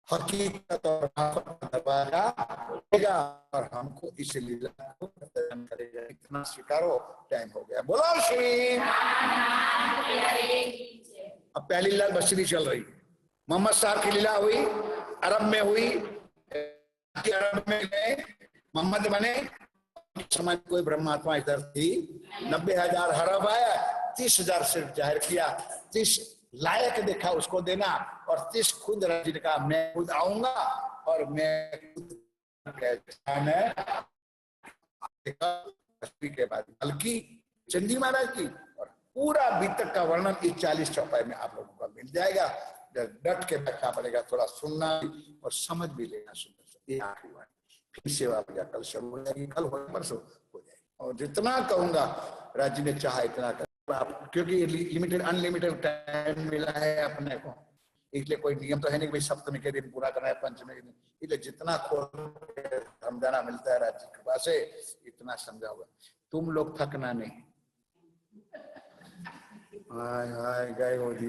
हकीकत और मार्फत दरवाजा होगा और हमको इस लीला को प्रदान करेगा। इतना स्वीकारो, टाइम हो गया। बोलो श्री। अब पहली लीला बसरी चल रही, मोहम्मद साहब की लीला हुई, अरब में हुई, अरब में गए, मोहम्मद बने। समय कोई ब्रह्मात्मा इधर थी, 90,000 हरब आया, 30,000 सिर्फ जाहिर किया। 30 लायक देखा उसको देना, और 30 खुद राज्य का मैं खुद आऊंगा और मैं खुद के बाद बल्कि चंदी महाराज की और पूरा अभी तक का वर्णन इस 40 चौपाई में आप लोगों को मिल जाएगा। डट के बैठना पड़ेगा, थोड़ा सुनना और समझ भी लेना। सुंदर आखिरी बात, फिर सेवा पूजा कल शुरू हो जाएगी, कल हो परसों हो जाएगी। और जितना कहूंगा राज्य ने चाहा इतना कर, आप क्योंकि लिमिटेड अनलिमिटेड टाइम मिला है अपने को, इसलिए कोई नियम तो है नहीं भाई सप्तमी के दिन पूरा करना है, पंचमी के दिन। इसलिए जितना खोल समझाना मिलता है राज्य के पास से इतना समझाओगा। तुम लोग थकना नहीं। हाय हाय गए हो जी।